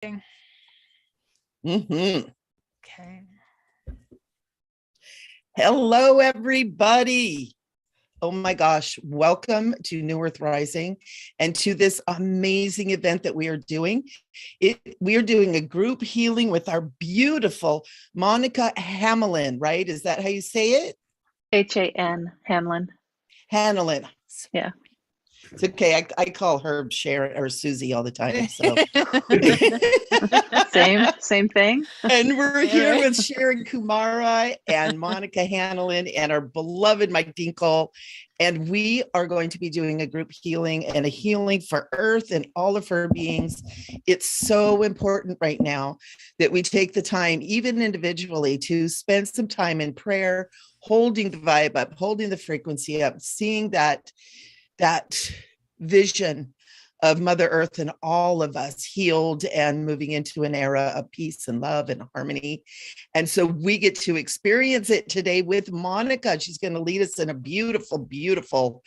Mm-hmm. Okay. Hello, everybody. Oh my gosh, welcome to New Earth Rising and to this amazing event that we are doing. We are doing a group healing with our beautiful Monica Hanlin, right? Is that how you say it? H-A-N, Hanlin. Hanlin. Yeah. It's okay. I call her Sharon or Susie all the time. So Same thing. And we're here with Sharon Kumara and Monica Hanlin and our beloved Mike Dinkle. And we are going to be doing a group healing and a healing for Earth and all of her beings. It's so important right now that we take the time, even individually, to spend some time in prayer, holding the vibe up, holding the frequency up, seeing that vision of Mother Earth and all of us healed and moving into an era of peace and love and harmony. And so we get to experience it today with Monica. She's going to lead us in a beautiful, beautiful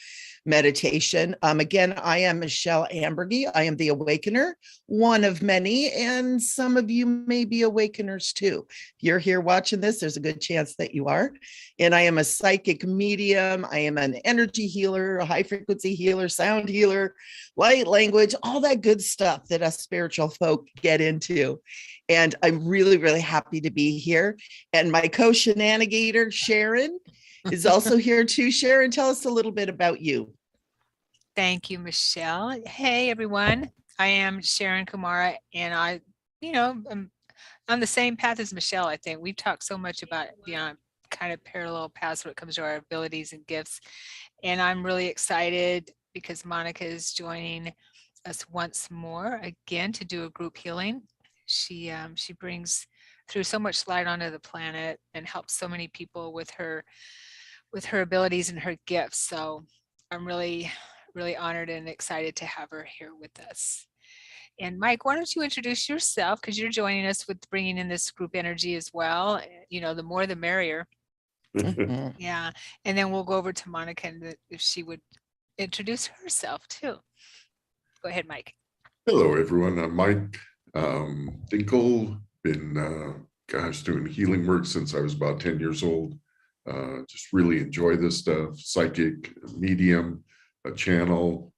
meditation. Again, I am Michelle Ambergy. I am the Awakener, one of many, and some of you may be awakeners too. If you're here watching this, there's a good chance that you are. And I am a psychic medium. I am an energy healer, a high frequency healer, sound healer, light language, all that good stuff that us spiritual folk get into. And I'm really, really happy to be here. And my co-shenanigator, Sharon, is also here too. Sharon, tell us a little bit about you. Thank you, Michelle. Hey, everyone. I am Sharon Kumara, and I'm on the same path as Michelle, I think. We've talked so much about, kind of parallel paths when it comes to our abilities and gifts. And I'm really excited because Monica is joining us once more again to do a group healing. She brings through so much light onto the planet and helps so many people with her abilities and her gifts. So I'm really, really honored and excited to have her here with us. And Mike, why don't you introduce yourself, because you're joining us with bringing in this group energy as well. The more the merrier. Yeah. And then we'll go over to Monica and if she would introduce herself too. Go ahead, Mike. Hello, everyone. I'm Mike Dinkle. Been, doing healing work since I was about 10 years old. Just really enjoy this stuff. Psychic, medium, a channel,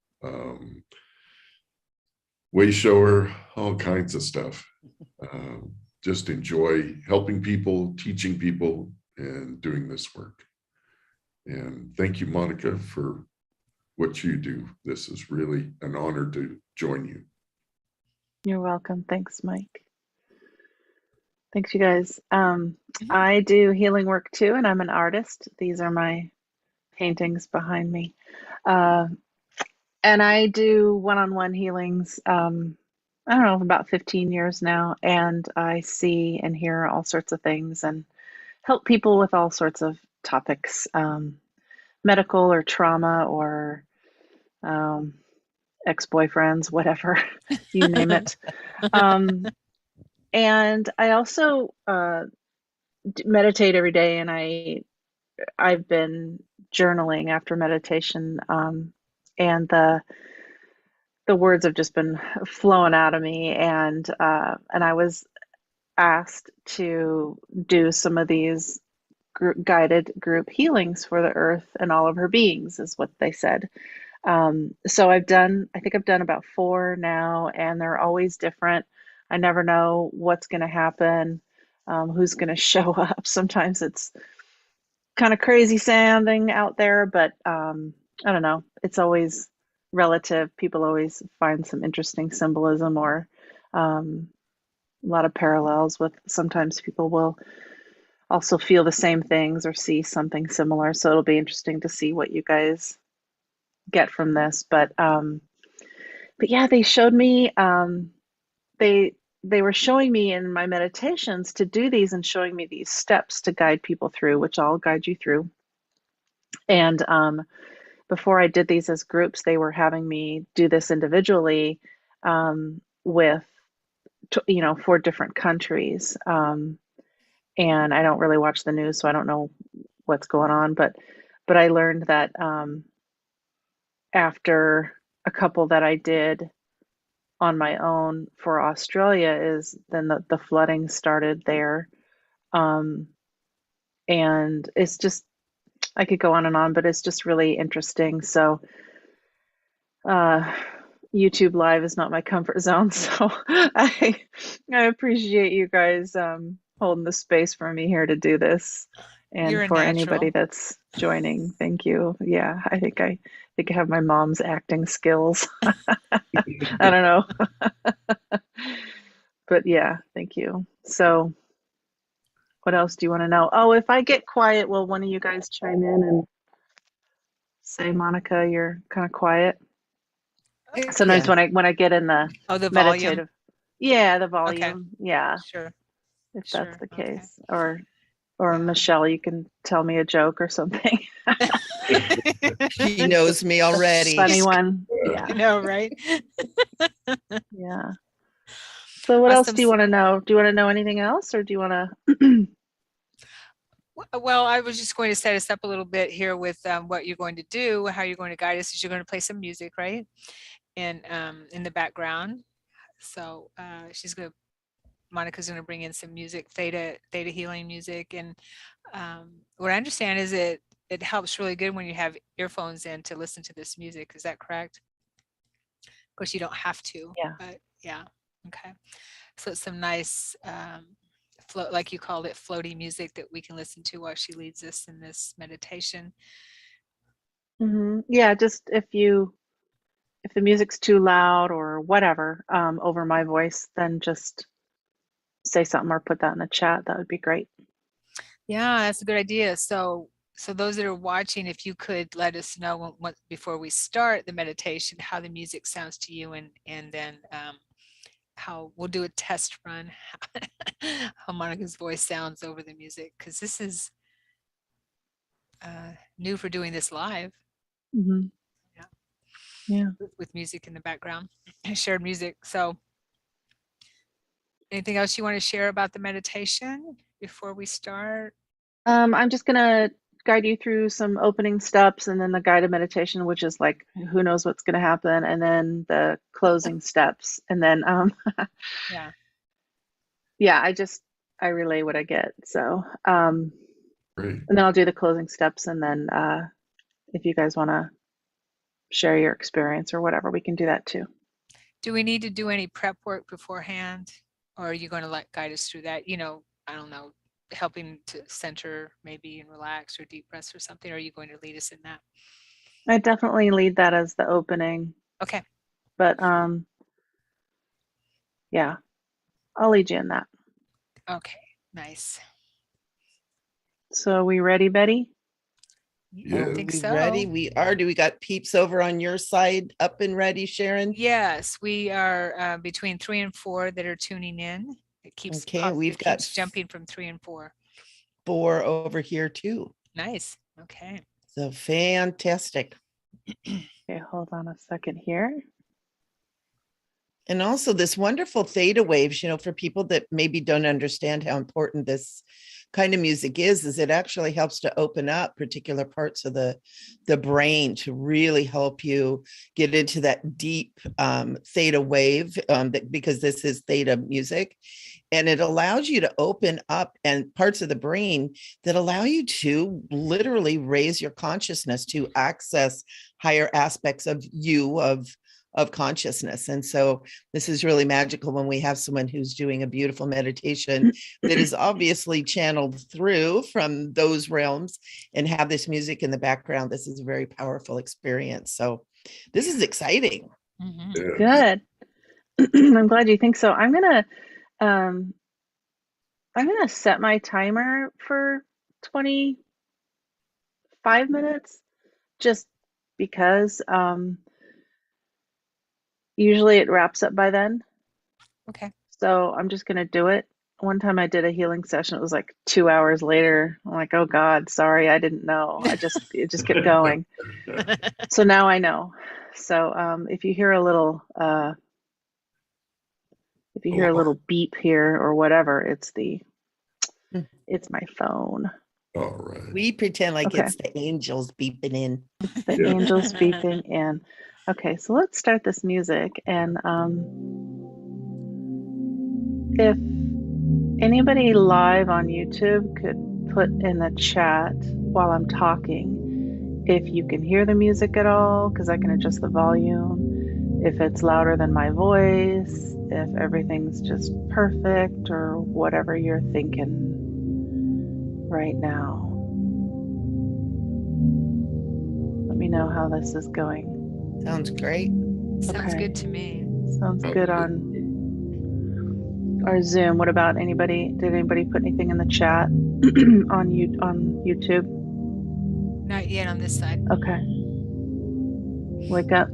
way shower, all kinds of stuff. Just enjoy helping people, teaching people, and doing this work. And thank you, Monica, for what you do. This is really an honor to join you. You're welcome. Thanks, Mike. Thanks, you guys. I do healing work too, and I'm an artist. These are my paintings behind me. And I do one-on-one healings, I don't know, about 15 years now, and I see and hear all sorts of things and help people with all sorts of topics, medical or trauma or ex-boyfriends, whatever, you name it. And I also meditate every day, and I've been journaling after meditation, and the words have just been flowing out of me, and I was asked to do some of these guided group healings for the earth and all of her beings, is what they said. So I think I've done about 4 now, and they're always different. I never know what's going to happen, who's going to show up. Sometimes it's kind of crazy sounding out there, but I don't know. It's always relative. People always find some interesting symbolism or a lot of parallels with, sometimes people will also feel the same things or see something similar. So it'll be interesting to see what you guys get from this. But yeah, they showed me, they were showing me in my meditations to do these and showing me these steps to guide people through, which I'll guide you through. And before I did these as groups, they were having me do this individually with, 4 different countries. And I don't really watch the news, so I don't know what's going on. But I learned that after a couple that I did, on my own for Australia is then the flooding started there. And it's just, I could go on and on, but it's just really interesting. So YouTube Live is not my comfort zone. So I appreciate you guys holding the space for me here to do this. You're And a for anybody natural. that's joining, thank you. Yeah, I think I have my mom's acting skills. I don't know. But yeah, thank you. So what else do you want to know? Oh, if I get quiet, will one of you guys chime in and say, Monica, you're kind of quiet? Sometimes Yeah. when I get in the Oh, the volume. meditative, yeah, the Okay. volume, yeah, Sure. if that's Sure. the Okay. case, or Yeah. Michelle, you can tell me a joke or something. She knows me already. Funny one, I yeah, know, right? yeah. So what else Awesome. do you want to know? Do you want to know anything else, or do you want to? Well, I was just going to set us up a little bit here with what you're going to do, how you're going to guide us. Is you're going to play some music, right? And in the background. So Monica's going to bring in some music, theta healing music, and what I understand is it helps really good when you have earphones in to listen to this music. Is that correct? Of course, you don't have to. Yeah. But yeah. Okay. So it's some nice float, like you called it, floaty music that we can listen to while she leads us in this meditation. Yeah, just if the music's too loud or whatever over my voice, then just say something or put that in the chat. That would be great. Yeah, that's a good idea. So those that are watching, if you could let us know before we start the meditation, how the music sounds to you, and then how we'll do a test run, how Monica's voice sounds over the music, because this is new for doing this live. Mm-hmm. Yeah. With music in the background, shared music. So anything else you want to share about the meditation before we start? I'm just gonna guide you through some opening steps and then the guided meditation, which is like who knows what's gonna happen, and then the closing steps. And then Yeah. yeah, I relay what I get. So Great. and then I'll do the closing steps, and then if you guys want to share your experience or whatever, we can do that too. Do we need to do any prep work beforehand, or are you going to guide us through that? I don't know, helping to center maybe and relax or deep breaths or something. Or are you going to lead us in that? I definitely lead that as the opening. Okay. But yeah, I'll lead you in that. Okay, nice. So are we ready, Betty? Yeah. I think we so. ready? We are. Do we got peeps over on your side up and ready, Sharon? Yes, we are between 3 and 4 that are tuning in. It keeps Okay, we've got keeps jumping from 3 and 4. 4 over here too. Nice. Okay. So fantastic. Okay, hold on a second here. And also this wonderful theta waves, for people that maybe don't understand how important this kind of music is it actually helps to open up particular parts of the brain to really help you get into that deep theta wave because this is theta music. And it allows you to open up and parts of the brain that allow you to literally raise your consciousness to access higher aspects of you, of consciousness. And so this is really magical when we have someone who's doing a beautiful meditation that is obviously channeled through from those realms and have this music in the background. This is a very powerful experience. So this is exciting. Mm-hmm. Good. I'm glad you think so. I'm gonna set my timer for 25 minutes just because usually it wraps up by then. Okay. So I'm just gonna do it. One time I did a healing session, it was like 2 hours later. I'm like, oh God, sorry, I didn't know. It just kept going. So now I know. So if you hear a little beep here or whatever, it's my phone. All right. We pretend like Okay. it's the angels beeping in. It's the angels beeping in. Okay, so let's start this music. And if anybody live on YouTube could put in the chat while I'm talking, if you can hear the music at all, because I can adjust the volume, if it's louder than my voice, if everything's just perfect, or whatever you're thinking right now. Let me know how this is going. Sounds great. Sounds Okay. good to me. Sounds good on our Zoom. What about anybody? Did anybody put anything in the chat on YouTube? Not yet on this side. Okay. Wake up.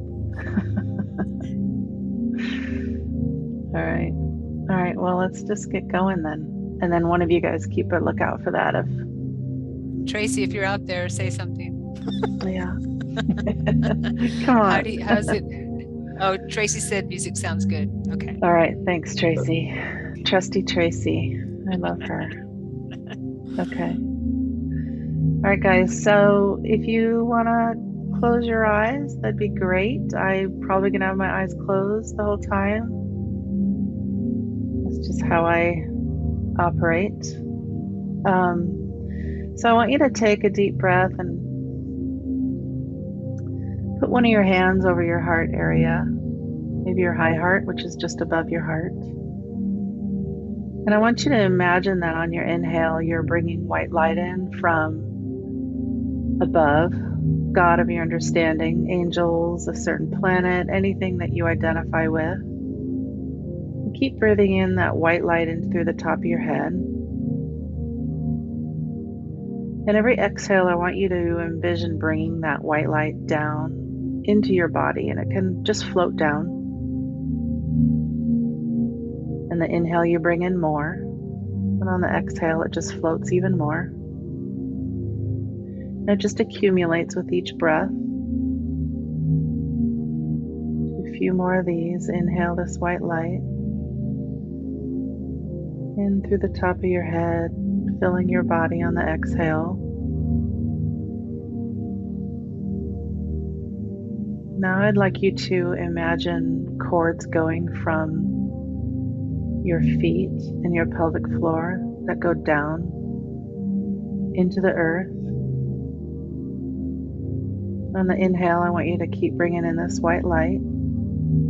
All right. All right. Well, let's just get going then. And then one of you guys keep a lookout for that. Tracy, if you're out there, say something. Yeah. Come on. How's it? Oh, Tracy said music sounds good. Okay. All right. Thanks, Tracy. Trusty Tracy. I love her. Okay. All right, guys. So if you want to close your eyes, that'd be great. I'm probably going to have my eyes closed the whole time. That's just how I operate. So I want you to take a deep breath and put one of your hands over your heart area, maybe your high heart, which is just above your heart. And I want you to imagine that on your inhale, you're bringing white light in from above, God of your understanding, angels, a certain planet, anything that you identify with. And keep breathing in that white light in through the top of your head. And every exhale, I want you to envision bringing that white light down into your body, and it can just float down. And the inhale, you bring in more. And on the exhale, it just floats even more. And it just accumulates with each breath. A few more of these. Inhale this white light in through the top of your head, filling your body on the exhale. Now I'd like you to imagine cords going from your feet and your pelvic floor that go down into the earth. On the inhale, I want you to keep bringing in this white light.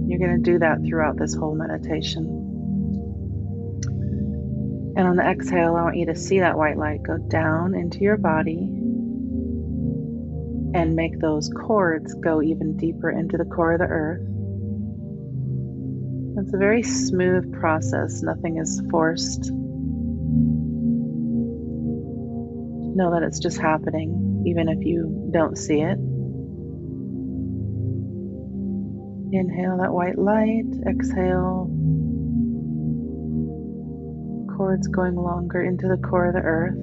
You're going to do that throughout this whole meditation. And on the exhale, I want you to see that white light go down into your body and make those cords go even deeper into the core of the earth. It's a very smooth process. Nothing is forced. Know that it's just happening, even if you don't see it. Inhale that white light. Exhale. Cords going longer into the core of the earth.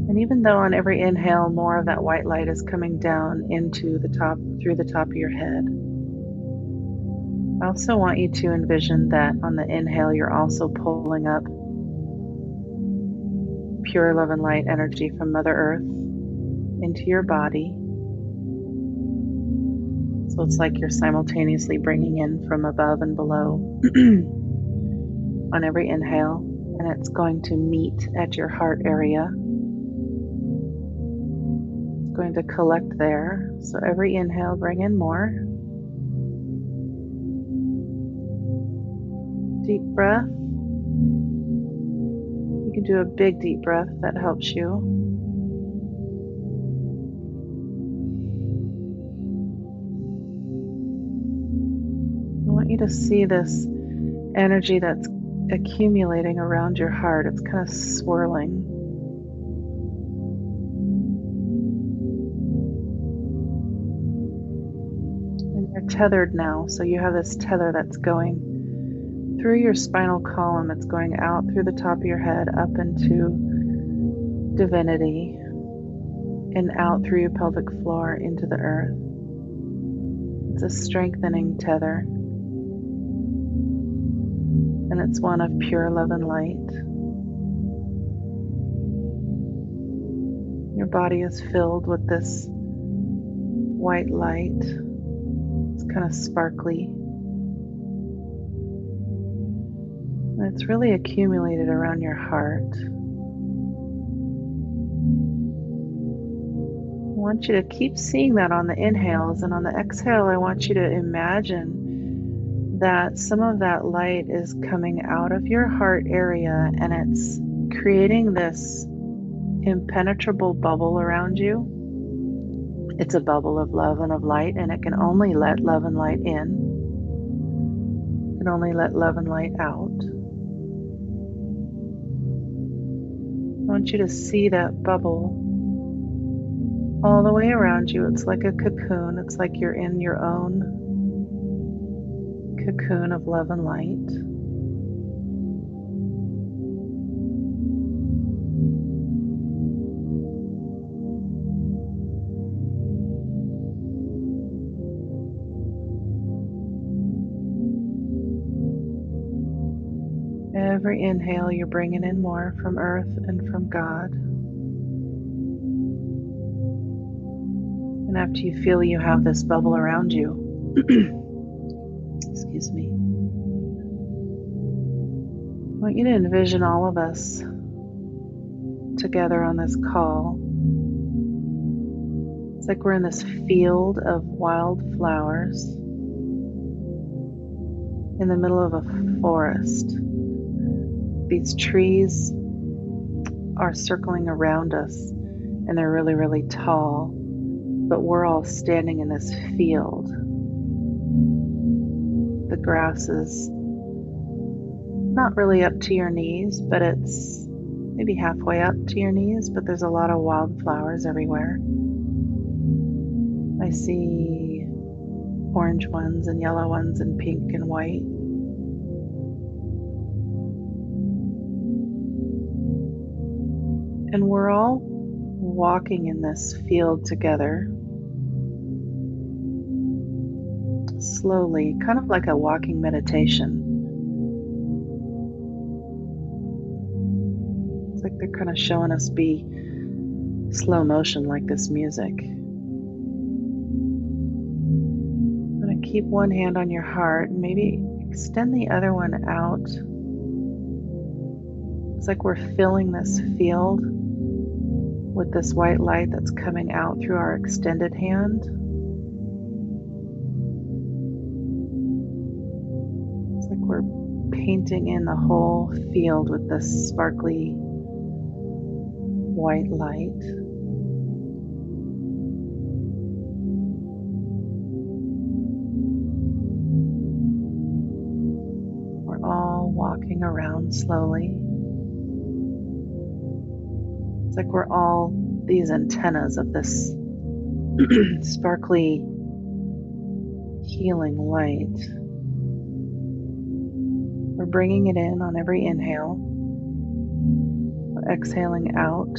And even though on every inhale more of that white light is coming down into the top, through the top of your head, I also want you to envision that on the inhale you're also pulling up pure love and light energy from Mother Earth into your body. So it's like you're simultaneously bringing in from above and below on every inhale, and it's going to meet at your heart area. It's going to collect there. So every inhale, bring in more. Deep breath. You can do a big deep breath if that helps you. I want you to see this energy that's accumulating around your heart. It's kind of swirling. And you're tethered now, so you have this tether that's going through your spinal column. It's going out through the top of your head, up into divinity, and out through your pelvic floor into the earth. It's a strengthening tether. And it's one of pure love and light. Your body is filled with this white light. It's kind of sparkly. And it's really accumulated around your heart. I want you to keep seeing that on the inhales, and on the exhale, I want you to imagine that some of that light is coming out of your heart area and it's creating this impenetrable bubble around you. It's a bubble of love and of light, and it can only let love and light in. It can only let love and light out. I want you to see that bubble all the way around you. It's like a cocoon. It's like you're in your own cocoon of love and light. Every inhale, you're bringing in more from Earth and from God. And after you feel you have this bubble around you, excuse me, I want you to envision all of us together on this call. It's like we're in this field of wildflowers in the middle of a forest. These trees are circling around us and they're really, really tall, but we're all standing in this field. The grass is not really up to your knees, but it's maybe halfway up to your knees, but there's a lot of wildflowers everywhere. I see orange ones and yellow ones and pink and white. And we're all walking in this field together, slowly, kind of like a walking meditation. It's like they're kind of showing us be slow motion like this music. I'm going to keep one hand on your heart and maybe extend the other one out. It's like we're filling this field with this white light that's coming out through our extended hand. It's like we're painting in the whole field with this sparkly white light. We're all walking around slowly. It's like we're all these antennas of this sparkly, healing light. We're bringing it in on every inhale. We're exhaling out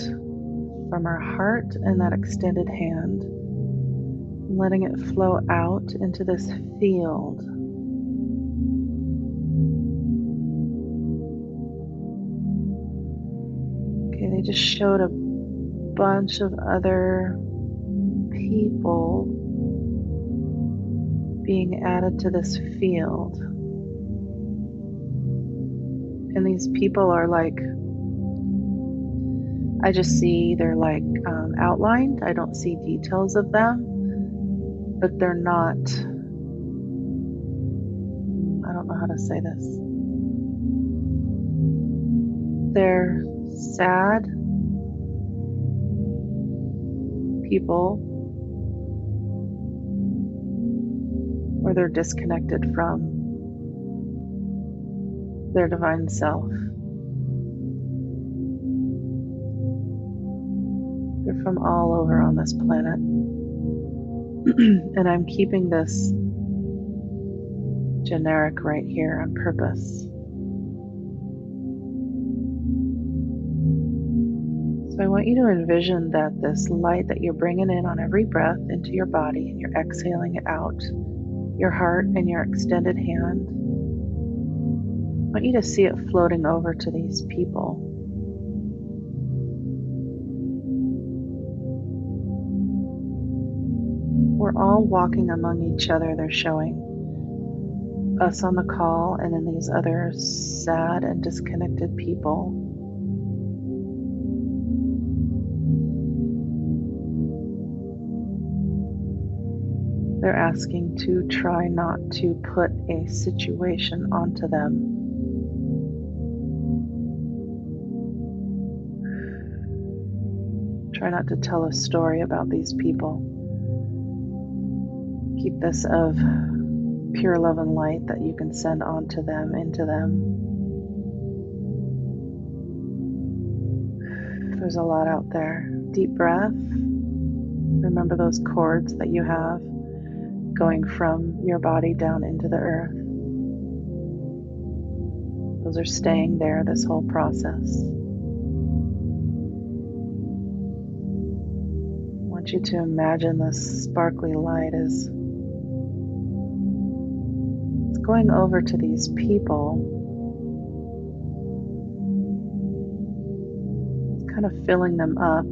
from our heart and that extended hand, letting it flow out into this field. They just showed a bunch of other people being added to this field. And these people are like, I just see they're like outlined. I don't see details of them, but they're not, I don't know how to say this. They're sad people, or they're disconnected from their divine self. They're from all over on this planet. And I'm keeping this generic right here on purpose. So I want you to envision that this light that you're bringing in on every breath into your body and you're exhaling it out, your heart and your extended hand, I want you to see it floating over to these people. We're all walking among each other. They're showing us on the call and then these other sad and disconnected people. They're asking to try not to put a situation onto them. Try not to tell a story about these people. Keep this of pure love and light that you can send onto them, into them. There's a lot out there. Deep breath. Remember those cords that you have going from your body down into the earth. Those are staying there this whole process. I want you to imagine this sparkly light is going over to these people, kind of filling them up.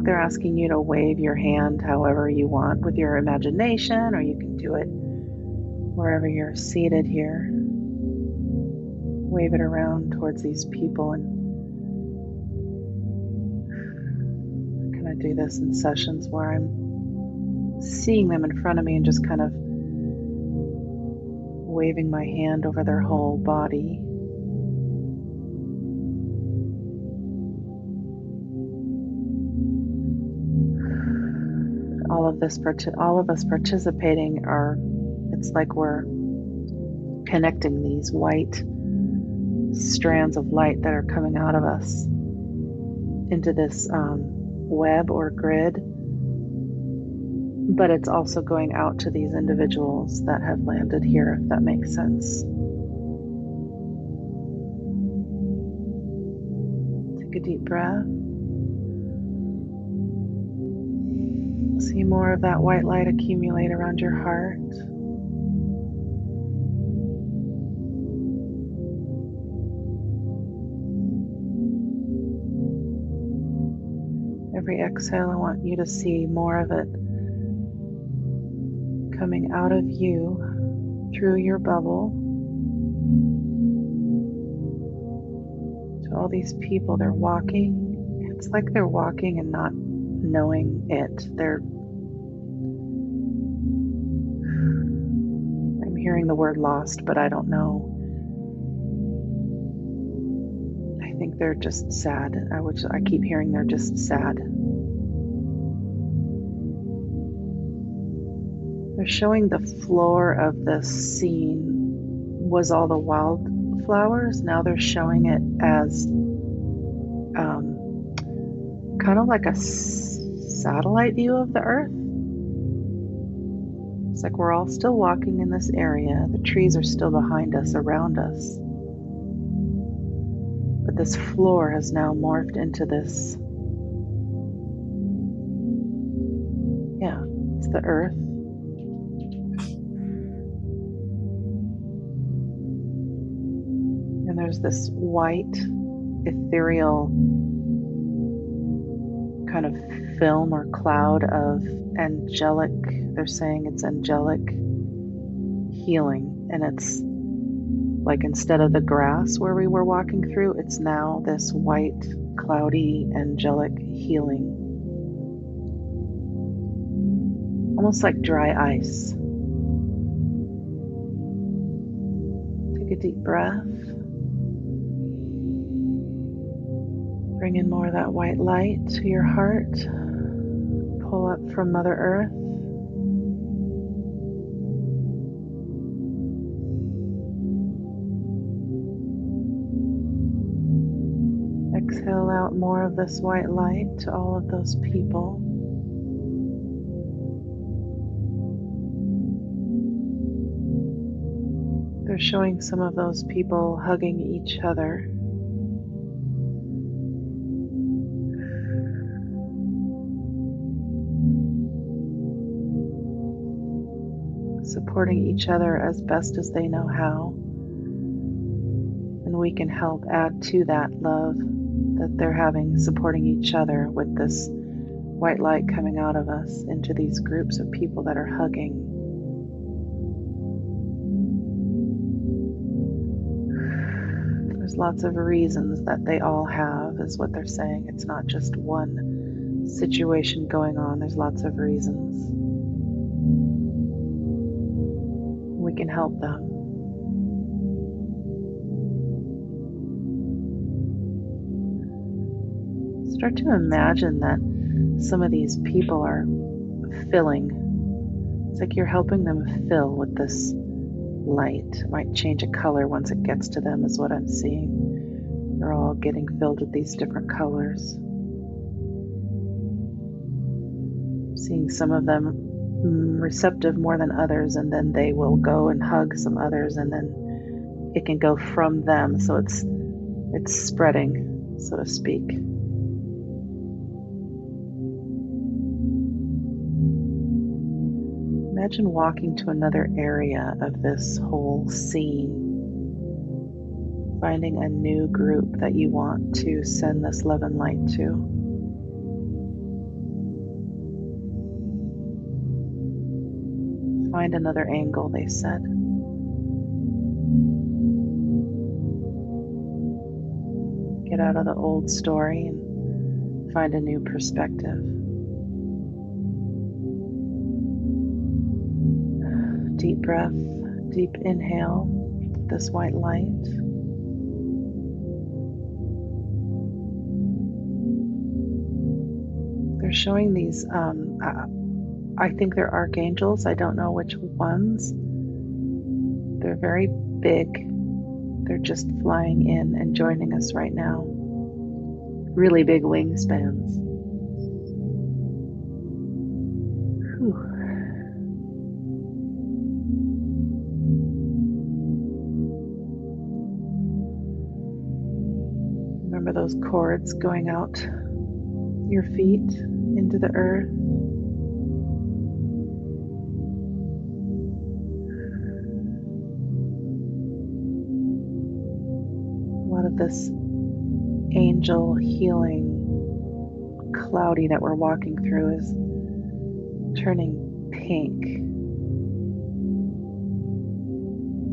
They're asking you to wave your hand however you want with your imagination, or you can do it wherever you're seated here. Wave it around towards these people, and I kind of do this in sessions where I'm seeing them in front of me and just kind of waving my hand over their whole body. All of us participating it's like we're connecting these white strands of light that are coming out of us into this web or grid, but it's also going out to these individuals that have landed here, if that makes sense. Take a deep breath. See more of that white light accumulate around your heart. Every exhale, I want you to see more of it coming out of you through your bubble to all these people. They're walking. It's like they're walking and not knowing it. I'm hearing the word lost, but I don't know. I think they're just sad. I keep hearing they're just sad. They're showing the floor of this scene was all the wildflowers. Now they're showing it as kind of like a satellite view of the earth. It's like we're all still walking in this area. The trees are still behind us, around us. But this floor has now morphed into this. Yeah, it's the earth. And there's this white, ethereal kind of film or cloud of angelic, they're saying it's angelic healing. And it's like instead of the grass where we were walking through, it's now this white, cloudy, angelic healing. Almost like dry ice. Take a deep breath. Bring in more of that white light to your heart. Pull up from Mother Earth. Exhale out more of this white light to all of those people. They're showing some of those people hugging each other. Supporting each other as best as they know how. And we can help add to that love that they're having supporting each other with this white light coming out of us into these groups of people that are hugging. There's lots of reasons that they all have, is what they're saying. It's not just one situation going on, there's lots of reasons. We can help them. Start to imagine that some of these people are filling. It's like you're helping them fill with this light. It might change a color once it gets to them, is what I'm seeing. They're all getting filled with these different colors. Seeing some of them receptive more than others, and then they will go and hug some others, and then it can go from them. So it's spreading, so to speak. Imagine walking to another area of this whole scene, finding a new group that you want to send this love and light to. Find another angle, they said. Get out of the old story and find a new perspective. Deep breath, deep inhale, this white light. They're showing these, I think they're archangels. I don't know which ones. They're very big. They're just flying in and joining us right now. Really big wingspans. Whew. Remember those cords going out your feet into the earth? A lot of this angel healing cloudy that we're walking through is turning pink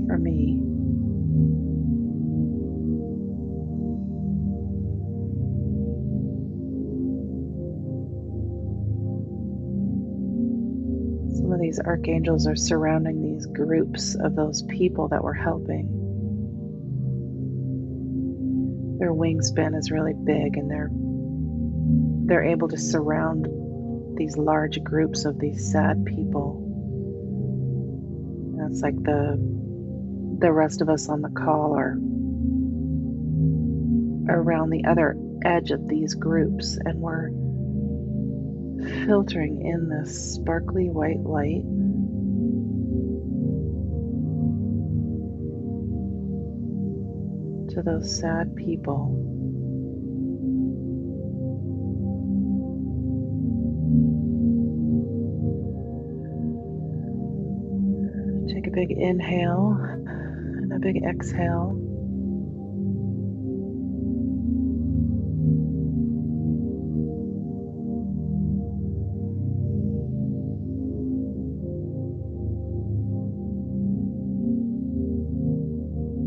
for me. Some of these archangels are surrounding these groups of those people that we're helping. Their wingspan is really big, and they're able to surround these large groups of these sad people. And it's like the rest of us on the call are around the other edge of these groups, and we're filtering in this sparkly white light. To those sad people. Take a big inhale and a big exhale.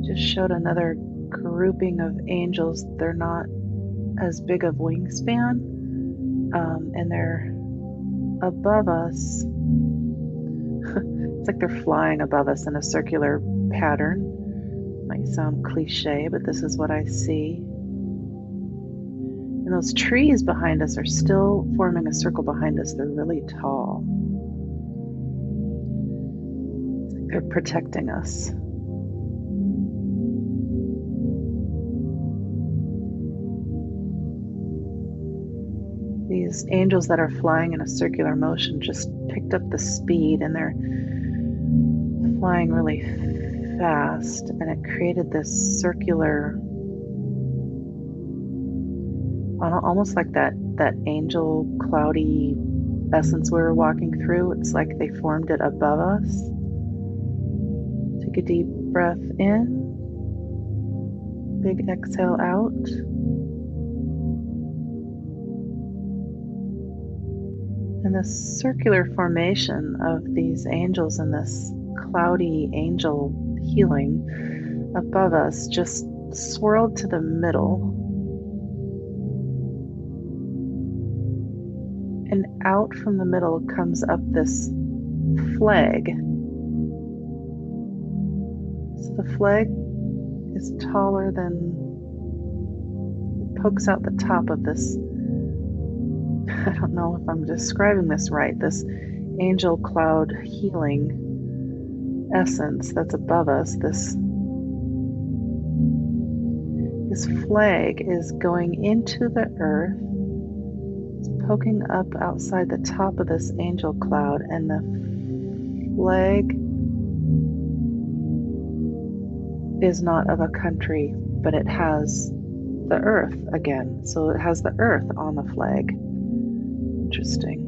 Just showed another grouping of angels. They're not as big of wingspan, and they're above us. It's like they're flying above us in a circular pattern. Might sound cliche, but this is what I see. And those trees behind us are still forming a circle behind us. They're really tall. It's like they're protecting us. These angels that are flying in a circular motion just picked up the speed, and they're flying really fast, and it created this circular, almost like that angel cloudy essence we were walking through. It's like they formed it above us. Take a deep breath in, big exhale out. And the circular formation of these angels and this cloudy angel healing above us just swirled to the middle. And out from the middle comes up this flag. So the flag is taller than, it pokes out the top of this, I don't know if I'm describing this right, this angel cloud healing essence that's above us. This flag is going into the earth. It's poking up outside the top of this angel cloud, and the flag is not of a country, but it has the earth again. So it has the earth on the flag. Interesting.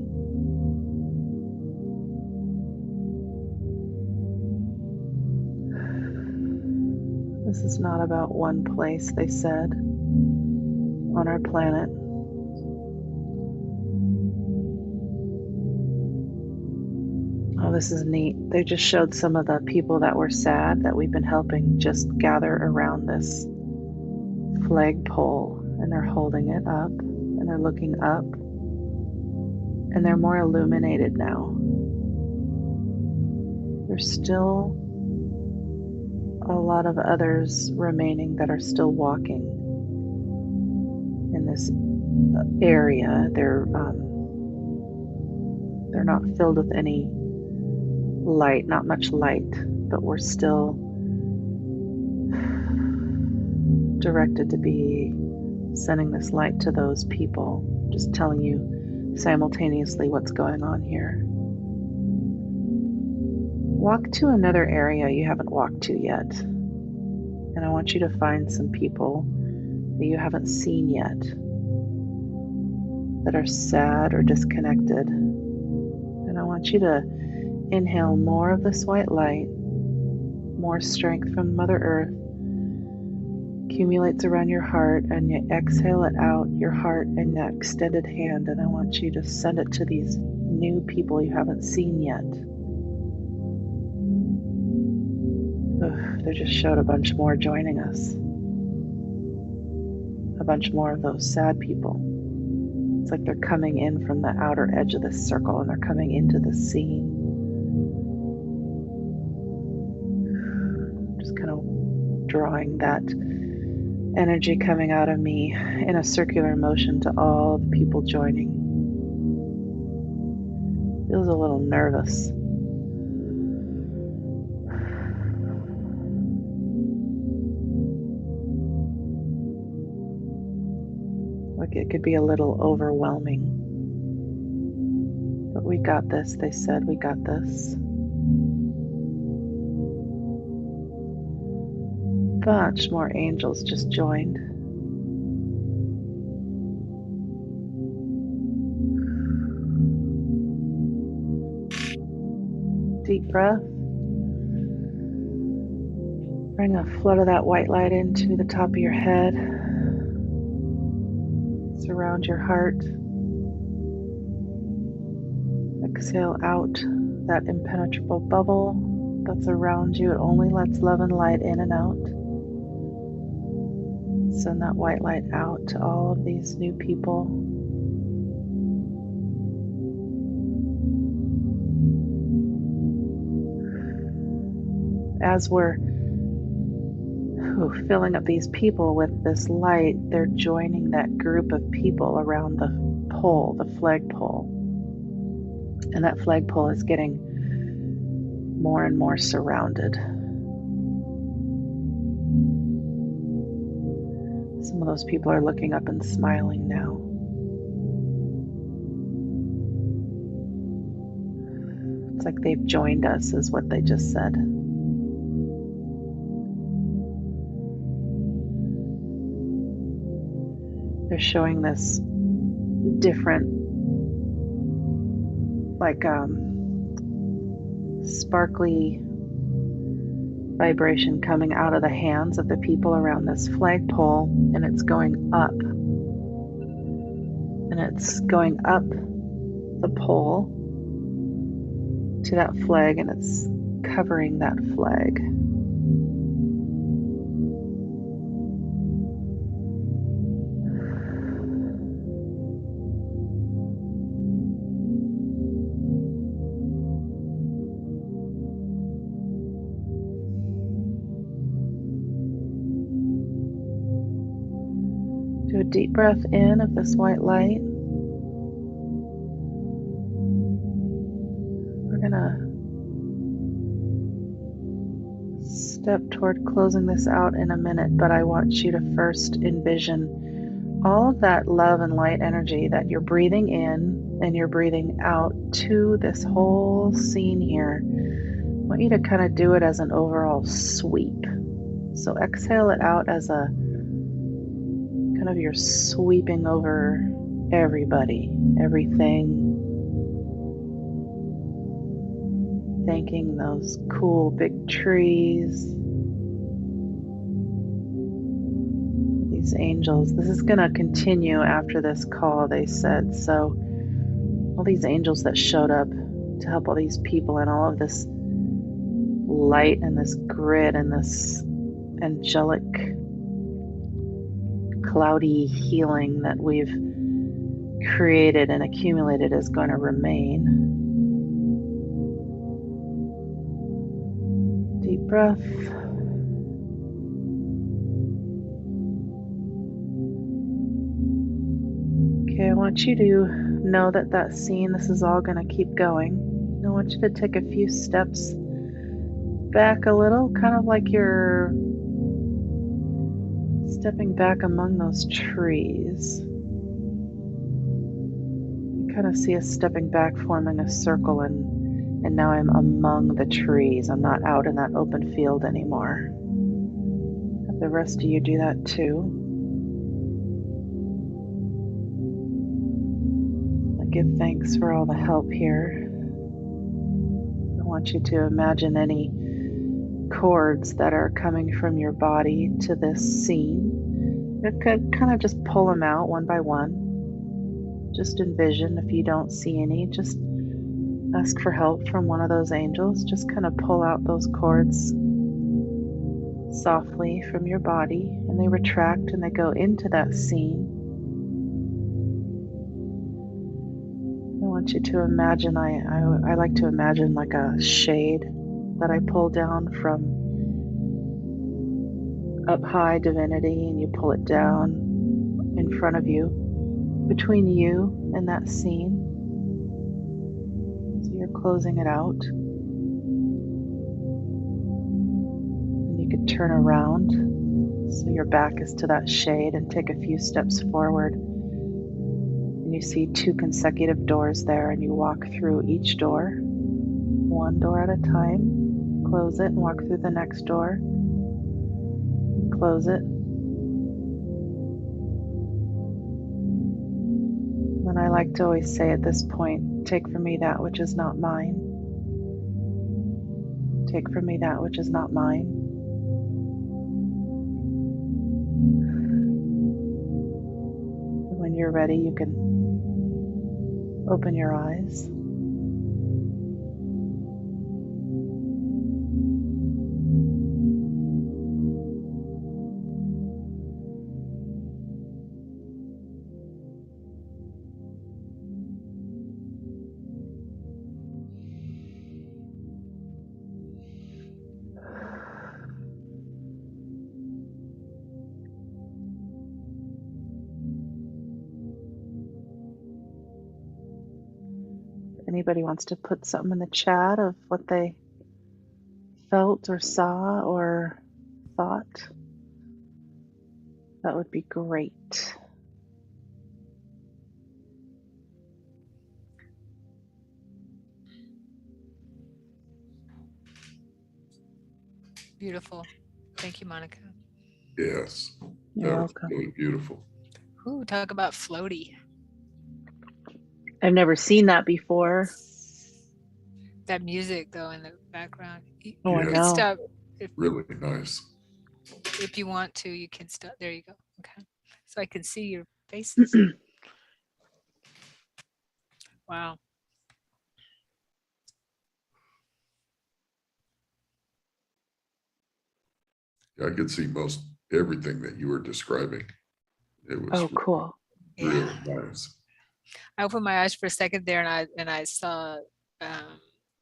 This is not about one place, they said, on our planet. Oh, this is neat. They just showed some of the people that were sad that we've been helping just gather around this flagpole, and they're holding it up and they're looking up, and they're more illuminated now. There's still a lot of others remaining that are still walking in this area. They're not filled with any light, not much light, but we're still directed to be sending this light to those people, just telling you simultaneously what's going on here. Walk to another area you haven't walked to yet, and I want you to find some people that you haven't seen yet that are sad or disconnected, and I want you to inhale more of this white light, more strength from Mother Earth accumulates around your heart, and you exhale it out your heart in that extended hand, and I want you to send it to these new people you haven't seen yet. They just showed a bunch more joining us. A bunch more of those sad people. It's like they're coming in from the outer edge of this circle, and they're coming into the scene. Just kind of drawing that energy coming out of me in a circular motion to all the people joining. Feels a little nervous. Like it could be a little overwhelming. But we got this, they said, we got this. Bunch more angels just joined. Deep breath. Bring a flood of that white light into the top of your head. Surround your heart. Exhale out that impenetrable bubble that's around you. It only lets love and light in and out. Send that white light out to all of these new people. As we're filling up these people with this light, they're joining that group of people around the pole, the flagpole. And that flagpole is getting more and more surrounded. Some of those people are looking up and smiling now. It's like they've joined us, is what they just said. They're showing this different, like sparkly vibration coming out of the hands of the people around this flagpole, and it's going up. And it's going up the pole to that flag, and it's covering that flag. Do a deep breath in of this white light. We're gonna step toward closing this out in a minute, but I want you to first envision all of that love and light energy that you're breathing in and you're breathing out to this whole scene here. I want you to kind of do it as an overall sweep. So exhale it out as a kind of you're sweeping over everybody, everything. Thanking those cool big trees, these angels. This is going to continue after this call, they said. So all these angels that showed up to help all these people, and all of this light and this grid and this angelic cloudy healing that we've created and accumulated is going to remain. Deep breath. Okay, I want you to know that that scene, this is all going to keep going. I want you to take a few steps back a little, kind of like you're stepping back among those trees. You kind of see us stepping back, forming a circle, and now I'm among the trees. I'm not out in that open field anymore. Have the rest of you do that too. I give thanks for all the help here. I want you to imagine any cords that are coming from your body to this scene. You could kind of just pull them out one by one. Just envision, if you don't see any, just ask for help from one of those angels. Just kind of pull out those cords softly from your body, and they retract and they go into that scene. I want you to imagine, I like to imagine like a shade that I pull down from up high divinity, and you pull it down in front of you, between you and that scene. So you're closing it out. And you could turn around so your back is to that shade and take a few steps forward. And you see 2 consecutive doors there, and you walk through each door, one door at a time. Close it and walk through the next door. Close it. And I like to always say at this point, take from me that which is not mine. Take from me that which is not mine. When you're ready, you can open your eyes. Anybody wants to put something in the chat of what they felt or saw or thought, that would be great. Beautiful. Thank you, Monica. Yes. You're That was welcome. really beautiful. Ooh, talk about floaty. I've never seen that before. That music though in the background. You Oh, I Yeah. can know. stop Really nice. if you want to. You can stop. There you go. Okay, so I can see your faces. Wow. I could see most everything that you were describing. It was Oh, cool. really Yeah. nice. I opened my eyes for a second there, and I saw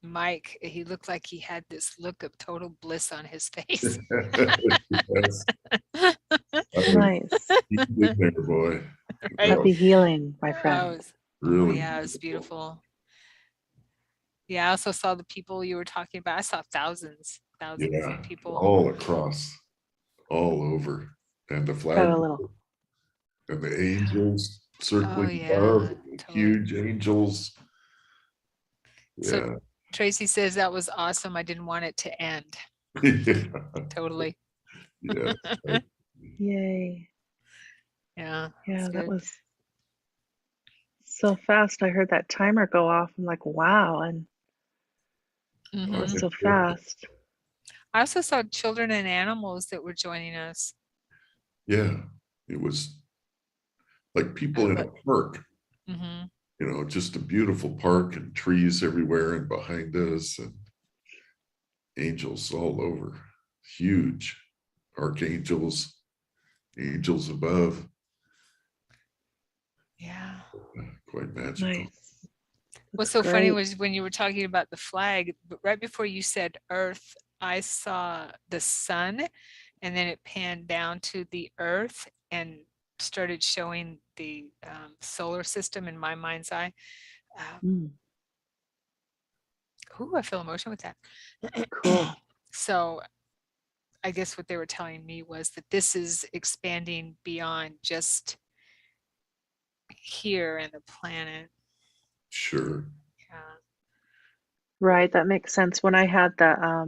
Mike. He looked like he had this look of total bliss on his face. Yes. Nice. He's in there, boy. Right? Happy healing, my Oh, friend. it was, Really yeah, it was beautiful. Yeah, I also saw the people you were talking about. I saw thousands Yeah, of people. all across, all over, and the Got flag a little. and the angels circling yeah, above, the totally. huge angels. So Yeah. Tracy says that was awesome. I didn't want it to end. Yeah. Totally. Yeah. Yay. Yeah. Yeah, that's that good. was so fast. I heard that timer go off. I'm like, wow. And it was Mhm. so fast. I also saw children and animals that were joining us. Yeah. It was like people in a park, Hmm. you know, just a beautiful park and trees everywhere and behind us and angels all over. Huge archangels, angels above. Yeah. Quite magical. Nice. What's That's so funny great. was when you were talking about the flag, but right before you said Earth, I saw the sun, and then it panned down to the Earth and started showing the solar system in my mind's eye. Mm, Ooh, I feel emotion with that. cool. So I guess what they were telling me was that this is expanding beyond just here and the planet. Sure. Yeah. Right. That makes sense. When I had a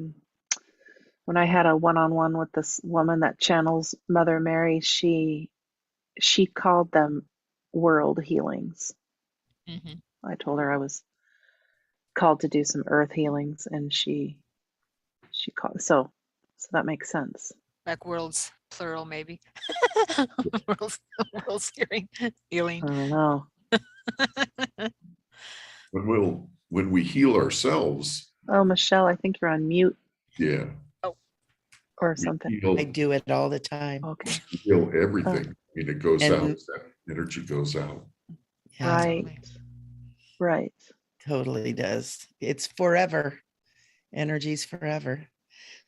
one-on-one with this woman that channels Mother Mary, she called them world healings. Mm-hmm. I told her I was called to do some earth healings, and she called, so that makes sense. Like worlds, plural, maybe. worlds healing. I don't know. When we heal ourselves, Oh, Michelle, I think you're on mute yeah, or we something. I do it all the time. Okay. heal everything. I mean, it goes out. And- That energy goes out. Yeah, Right. Totally. Right. totally does. It's forever. Energy's forever.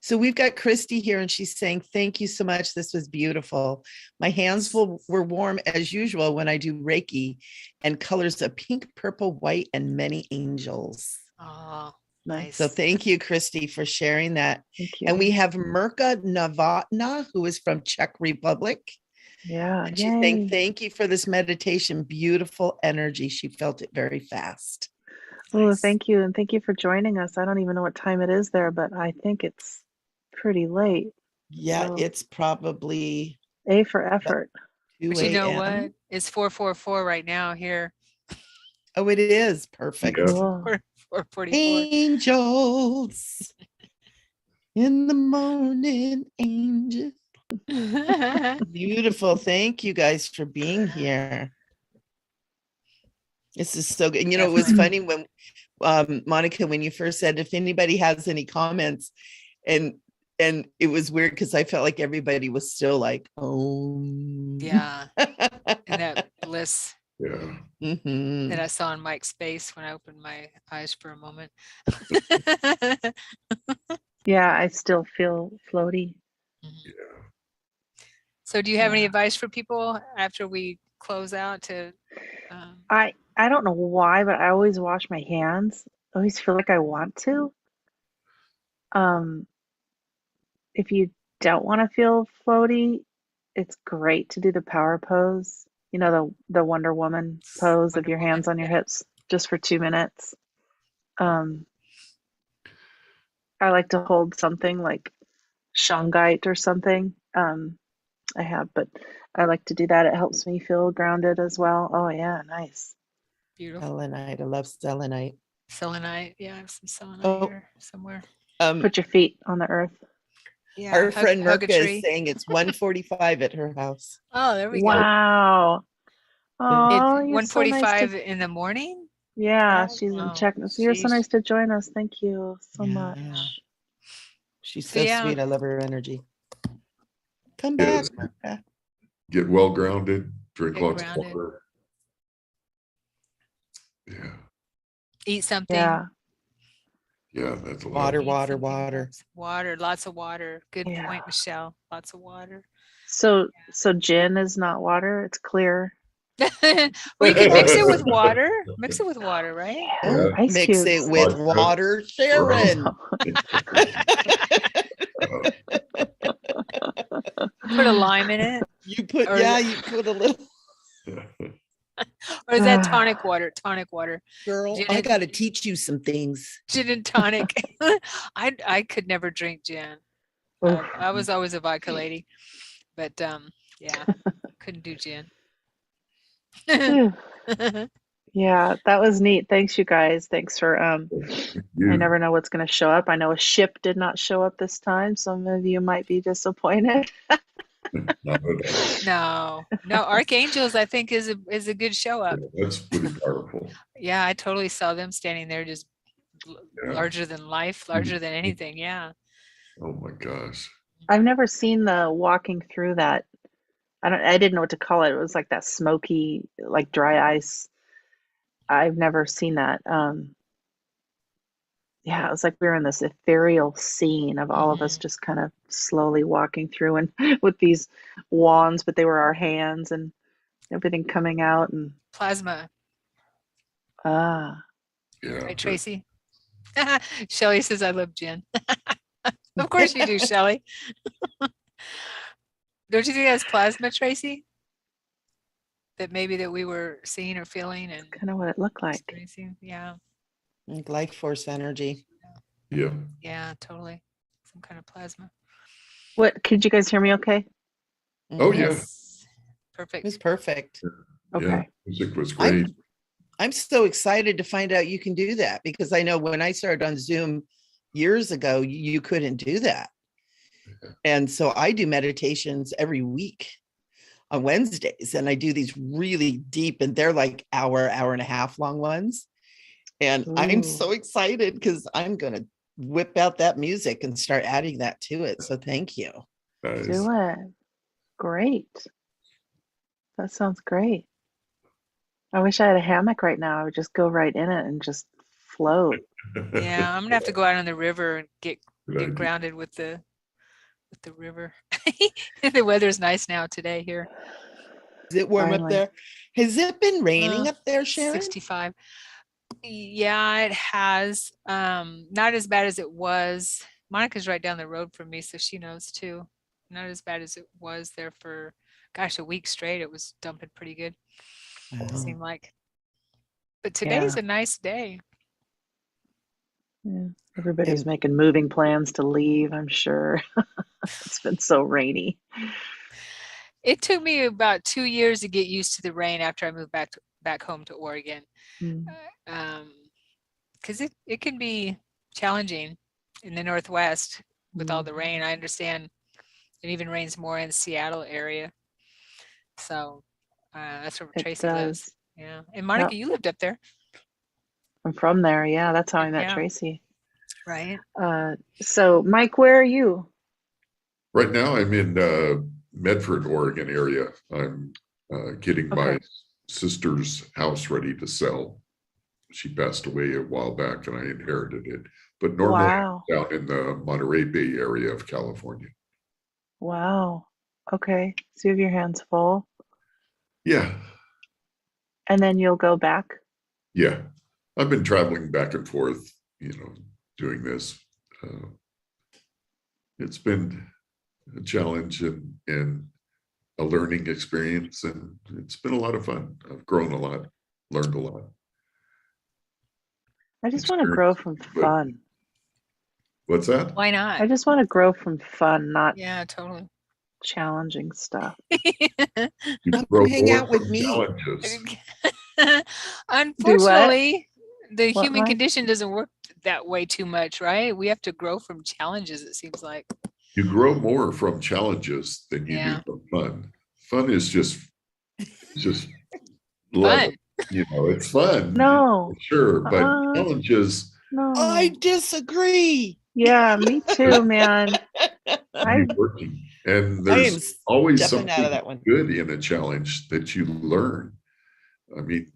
So we've got Christy here and she's saying, thank you so much. This was beautiful. My hands were warm as usual when I do Reiki, and colors of pink, purple, white, and many angels. Oh, Nice. nice. So thank you, Christy, for sharing that. Thank you. And we have Mirka Novotna, who is from Czech Republic. Yeah. And she's saying, Yay. thank you for this meditation. Beautiful energy. She felt it very fast. Oh, Nice. thank you. And thank you for joining us. I don't even know what time it is there, but I think it's pretty late. Yeah, So, it's probably A for effort. 2 But you know a.m. what? It's 4:44 right now here. Oh, it is perfect. Yeah. Cool. 4:44. Angels in the morning, angel. Beautiful. Thank you guys for being here. This is so good. You know, it was funny when Monica, when you first said if anybody has any comments, and it was weird because I felt like everybody was still like, oh Yeah. And that bliss Yeah. Mhm. that I saw in Mike's face when I opened my eyes for a moment. Yeah, I still feel floaty. Mhm. So do you have any Yeah. advice for people after we close out to I don't know why, but I always wash my hands. I always feel like I want to. If you don't want to feel floaty, it's great to do the power pose. You know, the Wonder Woman pose of Wonder your hands Woman? on your Yeah. hips just for 2 minutes. I like to hold something like shungite or something. I have, but I like to do that. It helps me feel grounded as well. Oh yeah, nice. Beautiful. Selenite. I love selenite. Selenite. Yeah, I have some selenite Oh. here somewhere. Put your feet on the earth. Yeah. Our friend hug a Mirka tree. is saying it's 1:45 at her house. Oh, there we go. Wow. Oh, It's you're so nice 1:45 to. in the morning. Yeah, Yeah. she's in Oh, Czech. So you're so sheesh. nice to join us. Thank you so Yeah. much. She's So, so yeah. sweet. I love her energy. Come Yes. back, Martha. Get well grounded, drink Get lots grounded. of water. Yeah. Eat something. Yeah. Yeah, that's a lot. Water, Eat water, something water. else. Water, lots of water. Good Yeah. point, Michelle. Lots of water. So gin is not water, it's clear. Well, you can mix it with water. Mix it with water, right? Oh, Ice mix cubes. it with Vodka. water, Sharon. Put a lime in it. You put, Or- yeah, you put a little. Or is that tonic water? Tonic water. Girl, Gin I and- got to teach you some things. Gin and tonic. I could never drink gin. Oof. I was always a vodka lady, but yeah, couldn't do gin. Yeah, that was neat. Thanks, you guys. Thanks for I You- never know what's going to show up. I know a ship did not show up this time. Some of you might be disappointed. not at all. No, Archangels, I think is a good show up. That's pretty powerful. Yeah, I totally saw them standing there just Yeah. larger than life, larger than anything. Yeah. Oh my gosh. I've never seen the walking through that. I didn't know what to call it. It was like that smoky, like dry ice. I've never seen that. Yeah, it was like we were in this ethereal scene of all of us just kind of slowly walking through and with these wands, but they were our hands and everything coming out and Plasma, ah. Yeah. right, Tracy? Shelly says I love gin. Of course you do, Shelly. Don't you think that's plasma, Tracy? That maybe that we were seeing or feeling and Kind of what it looked like. experiencing? Yeah, Like life force energy. Yeah. yeah, totally. Some kind of plasma. What, could you guys hear me okay? Oh, Mhm. yeah. Yes. It was Perfect. perfect. Yeah. Okay. Music was great. I'm so excited to find out you can do that because I know when I started on Zoom years ago, you couldn't do that. And so I do meditations every week on Wednesdays, and I do these really deep, and they're like hour and a half long ones. And I'm Ooh. so excited because I'm going to whip out that music and start adding that to it. So thank you. Nice. Do it. Great. That sounds great. I wish I had a hammock right now. I would just go right in it and just float. Yeah, I'm gonna have to go out on the river and Good get idea. grounded with the river. The weather's nice now today here. Is it warm up Finally. there? Has it been raining up there, Sharon? 65. Yeah, it has. Not as bad as it was. Monica's right down the road from me, so she knows too. Not as bad as it was there for, gosh, a week straight. It was dumping pretty good, it Wow. seemed like. But today's Yeah. a nice day. Yeah. Everybody's And- making moving plans to leave, I'm sure. It's been so rainy. It took me about 2 years to get used to the rain after I moved back home to Oregon. Mm. Because it can be challenging in the Northwest with all the rain. I understand it even rains more in the Seattle area. So that's where It Tracy lives. does. Yeah. And Monica, Yep. you lived up there, I'm from there. Yeah, that's how I met Yeah. Tracy. right? So Mike, where are you? Right now, I'm in Medford, Oregon area. I'm getting my Okay. sister's house ready to sell. She passed away a while back and I inherited it. But normally Wow. I'm down in the Monterey Bay area of California. Wow. Okay. So you have your hands full. Yeah. And then you'll go back. Yeah. I've been traveling back and forth, doing this. It's been a challenge and a learning experience, and it's been a lot of fun. I've grown a lot, learned a lot. I just want to grow from But- fun. What's that? Why I not? just want to grow from fun, not Yeah, totally. challenging stuff. You Come grow hang more out with from me. challenges. Unfortunately, the What, human Mike? condition doesn't work that way too much, right? We have to grow from challenges, it seems like. You grow more from challenges than you Yeah. do from fun. Fun is just love Fun. it. It's fun. No. Sure, but Uh-uh. challenges, No. I disagree. Yeah, me too, man. you working. And I am there's always stepping out of something that one. good in a challenge that you learn. I mean,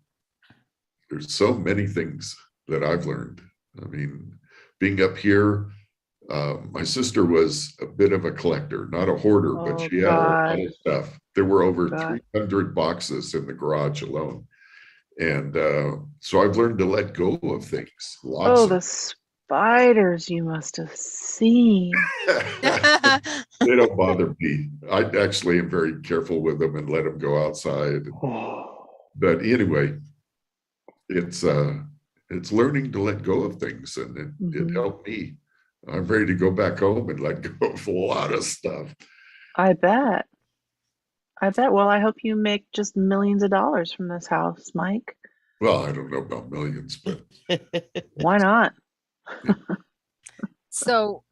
there's so many things that I've learned. I mean, being up here, my sister was a bit of a collector, not a hoarder, but Oh, she had a lot God. of stuff. There were over God. 300 boxes in the garage alone. And so I've learned to let go of things. Lots Oh, of the spiders you must have seen. they don't bother me. I actually am very careful with them and let them go outside. But anyway, it's learning to let go of things, and it helped me. I'm ready to go back home and let go of a lot of stuff. I bet. Well, I hope you make just millions of dollars from this house, Mike. Well, I don't know about millions, but Why not? So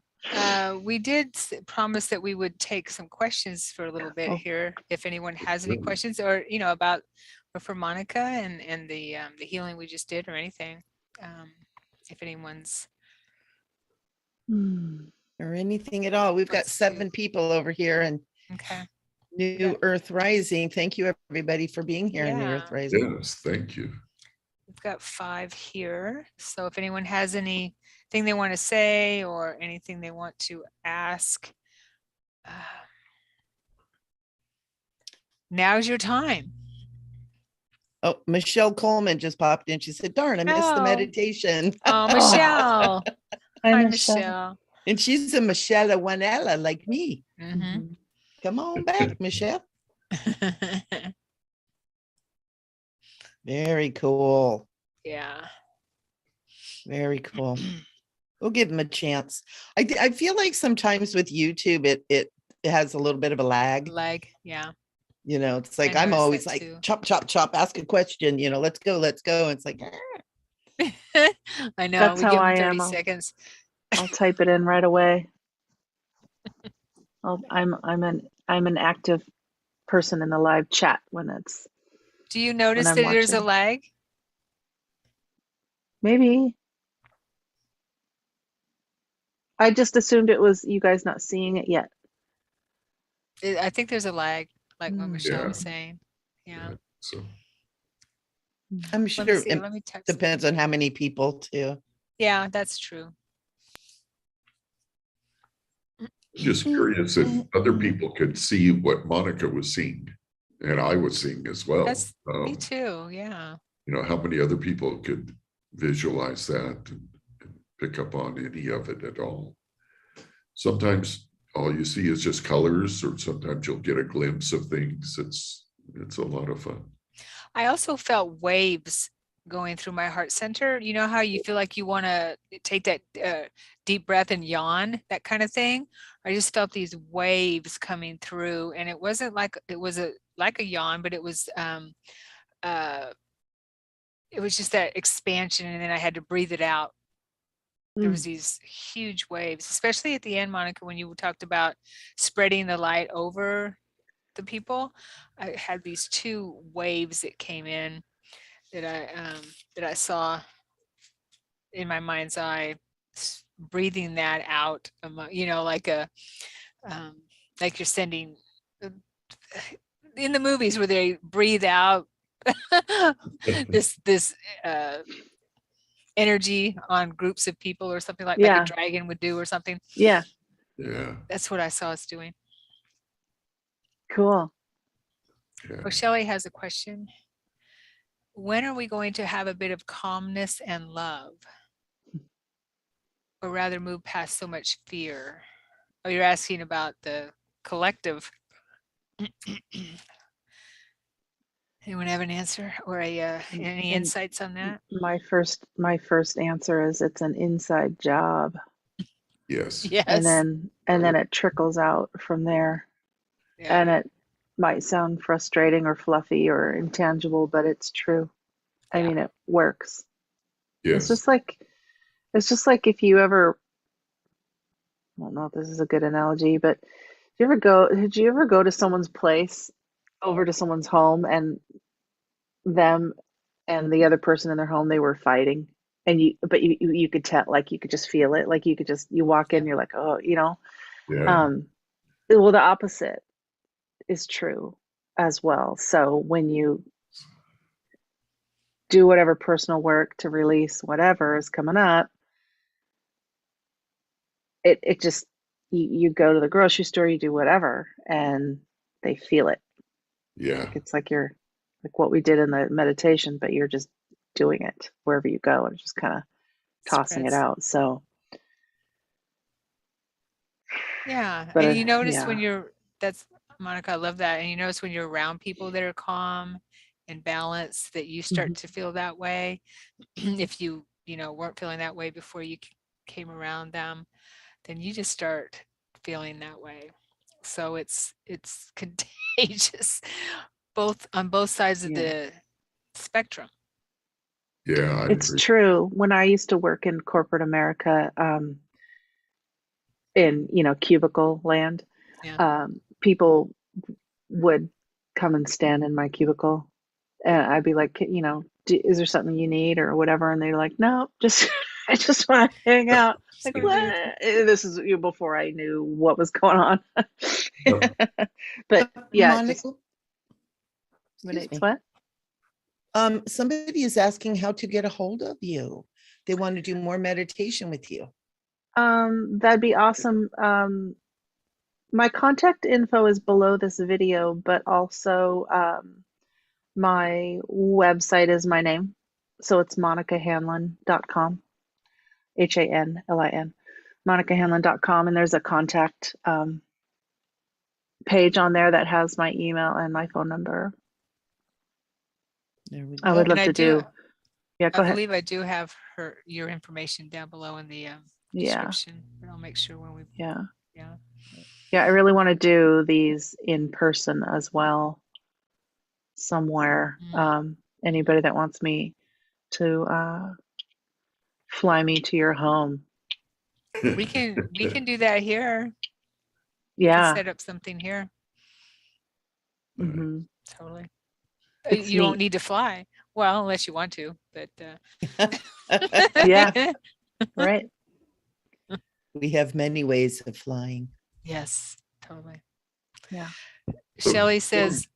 we did promise that we would take some questions for a little bit Oh. here. If anyone has any Really? questions, or about or for Monica and the healing we just did, or anything. If anyone's Or anything at all. We've got Let's see. 7 people over here, and okay. New Earth Rising. Thank you, everybody, for being here in the Earth Yeah. Rising. yes, thank you. We've got 5 here. So if anyone has anything they want to say or anything they want to ask, now's your time. Oh, Michelle Coleman just popped in. She said, darn, I missed the Oh. meditation. Oh, Michelle. Hi, Hi, Michelle. Michelle. And she's a Michelle Wanella like me. Mhm. Come on back, Michelle. Very cool. Yeah. Very cool. We'll give them a chance. I feel like sometimes with YouTube, it has a little bit of a lag. Leg. Yeah. You know, it's like I I'm noticed always that like too. chop, chop, chop, ask a question, let's go. It's like, I know. That's We how give them I 30 am. seconds. I'll type it in right away. I'm an active person in the live chat when Do you notice I'm that there's a watching. lag? Maybe. I just assumed it was you guys not seeing it yet. I think there's a lag, like what Michelle Yeah. was saying. Yeah. So I'm Let me sure see. it Let me text. depends on how many people too. Yeah, that's true. just curious if other people could see what Monica was seeing and I was seeing as well. That's me too. Yeah. How many other people could visualize that and pick up on any of it at all? Sometimes all you see is just colors, or sometimes you'll get a glimpse of things. It's a lot of fun. I also felt waves going through my heart center. You know how you feel like you want to take that deep breath and yawn, that kind of thing. I just felt these waves coming through, and it wasn't like it was like a yawn, but it was just that expansion, and then I had to breathe it out. There was these huge waves, especially at the end, Monica, when you talked about spreading the light over the people. I had these 2 waves that came in that I saw in my mind's eye, breathing that out, like like you're sending in the movies where they breathe out this energy on groups of people or something like a dragon would do or something. Yeah. That's what I saw us doing. Cool. Yeah. Oh, Shelley has a question. When are we going to have a bit of calmness and love? Or rather move past so much fear? Oh, you're asking about the collective. Anyone have an answer or any insights on that? My first answer is it's an inside job. Yes. Yes. And then it trickles out from there. Yeah. And it might sound frustrating or fluffy or intangible, but it's true. I mean, it works. Yes. It's just like if you ever, I don't know if this is a good analogy, but did you ever go to someone's place, over to someone's home, and them and the other person in their home, they were fighting, and you could tell, like you could just feel it, like you walk in, you're like, oh, Yeah. Well, the opposite is true as well. So when you do whatever personal work to release whatever is coming up, it just, you go to the grocery store, you do whatever, and they feel it. Yeah. It's like you're, like what we did in the meditation, but you're just doing it wherever you go and just kind of tossing it Spreads. out. So, Yeah. but And you notice when yeah. you're, that's Monica, I love that. And you notice when you're around people that are calm and balanced, that you start Mhm. to feel that way. If you, weren't feeling that way before you came around them, then you just start feeling that way. So it's contagious, both on both sides of Yeah. the spectrum. Yeah, I It's agree. true. When I used to work in corporate America, in, cubicle land, Yeah. people would come and stand in my cubicle, and I'd be like, is there something you need or whatever? And they're like, no, just I just want to hang out. Just Like, wanna what? be with This is before I knew what was going on. Yep. But yeah, it just Monica, excuse emanates me. what? Somebody is asking how to get a hold of you. They want to do more meditation with you. That'd be awesome. My contact info is below this video, but also my website is my name. So it's monicahanlin.com, Hanlin, monicahanlin.com. And there's a contact page on there that has my email and my phone number. There we I would go. love And I to do, do. Yeah, I go ahead. believe I do have your information down below in the Yeah, description, but I'll make sure when we, yeah. yeah. Yeah, I really want to do these in person as well somewhere. Anybody that wants me to fly me to your home. We can do that here. We can Yeah. set up something here. Hmm. Totally. It's You don't neat. need to fly. Well, unless you want to, but Yeah. Right. We have many ways of flying. Yes, totally. Yeah. Shelley says,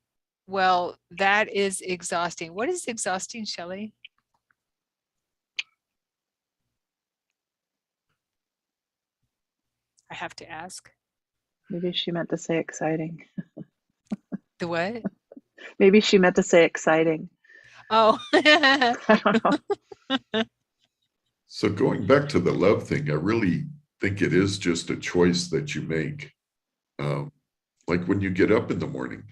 well, that is exhausting. What is exhausting, Shelley? I have to ask. Maybe she meant to say exciting. The what? Maybe she meant to say exciting. Oh. I don't know. So going back to the love thing, I really think it is just a choice that you make. Like when you get up in the morning,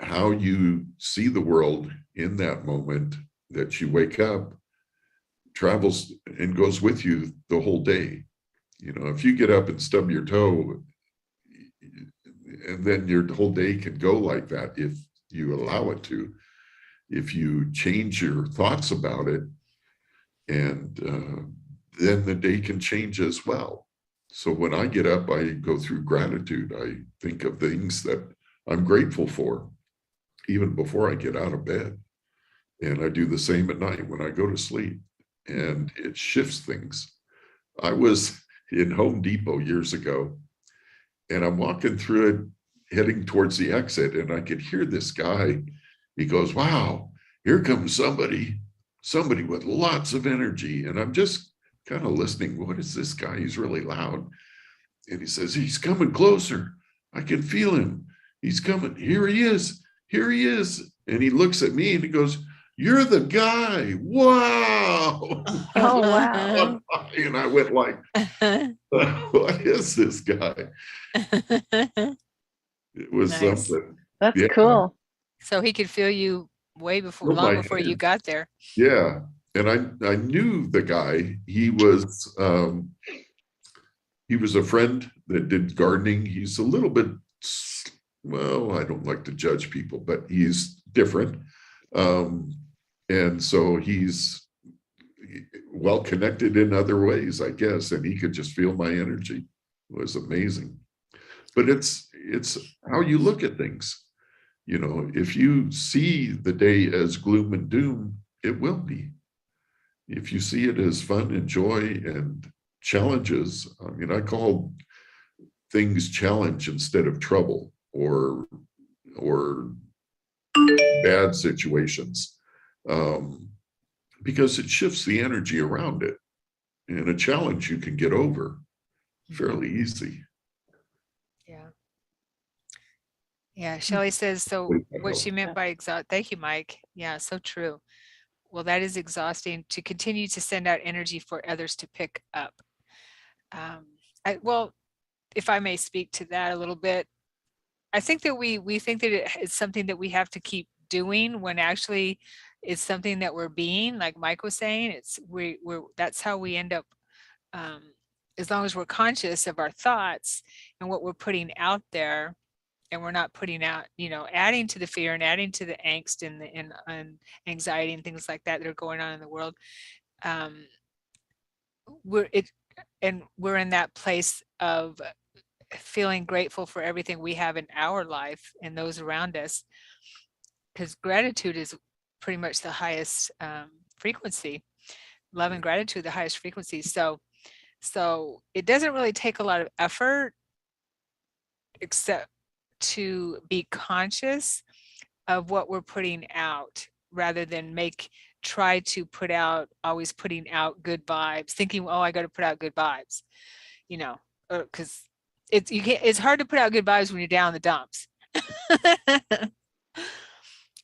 how you see the world in that moment that you wake up travels and goes with you the whole day. If you get up and stub your toe, and then your whole day can go like that if you allow it to. If you change your thoughts about it, and then the day can change as well. So when I get up, I go through gratitude. I think of things that I'm grateful for, even before I get out of bed. And I do the same at night when I go to sleep, and it shifts things. I was in Home Depot years ago, and I'm walking through it, heading towards the exit, and I could hear this guy. He goes, wow, here comes somebody with lots of energy. And I'm just kind of listening. What is this guy? He's really loud. And he says, he's coming closer. I can feel him. He's coming. Here he is. Here he is. And he looks at me and he goes, you're the guy. Wow. Oh, wow. And I went like, what is this guy? It was Nice. something. That's Yeah. cool. So he could feel you way before, From long my before you head. got there. Yeah. And I knew the guy. He was a friend that did gardening. He's a little bit, well, I don't like to judge people, but he's different. And so he's well connected in other ways, I guess. And he could just feel my energy. It was amazing. But it's how you look at things. If you see the day as gloom and doom, it will be. If you see it as fun and joy and challenges, I mean, I call things challenge instead of trouble or bad situations, because it shifts the energy around it. And a challenge you can get over fairly easy. Yeah. Yeah. Shelley says, so what she meant by thank you, Mike. Yeah, so true. Well, that is exhausting to continue to send out energy for others to pick up. Well, if I may speak to that a little bit, I think that we think that it's something that we have to keep doing when actually it's something that we're being, like Mike was saying, we're that's how we end up, as long as we're conscious of our thoughts and what we're putting out there, and we're not putting out, adding to the fear and adding to the angst and anxiety and things like that are going on in the world. We're in that place of feeling grateful for everything we have in our life and those around us, because gratitude is pretty much the highest frequency. Love and gratitude, the highest frequency. So it doesn't really take a lot of effort except to be conscious of what we're putting out, rather than try to always putting out good vibes, thinking, oh, I got to put out good vibes, because it's hard to put out good vibes when you're down in the dumps.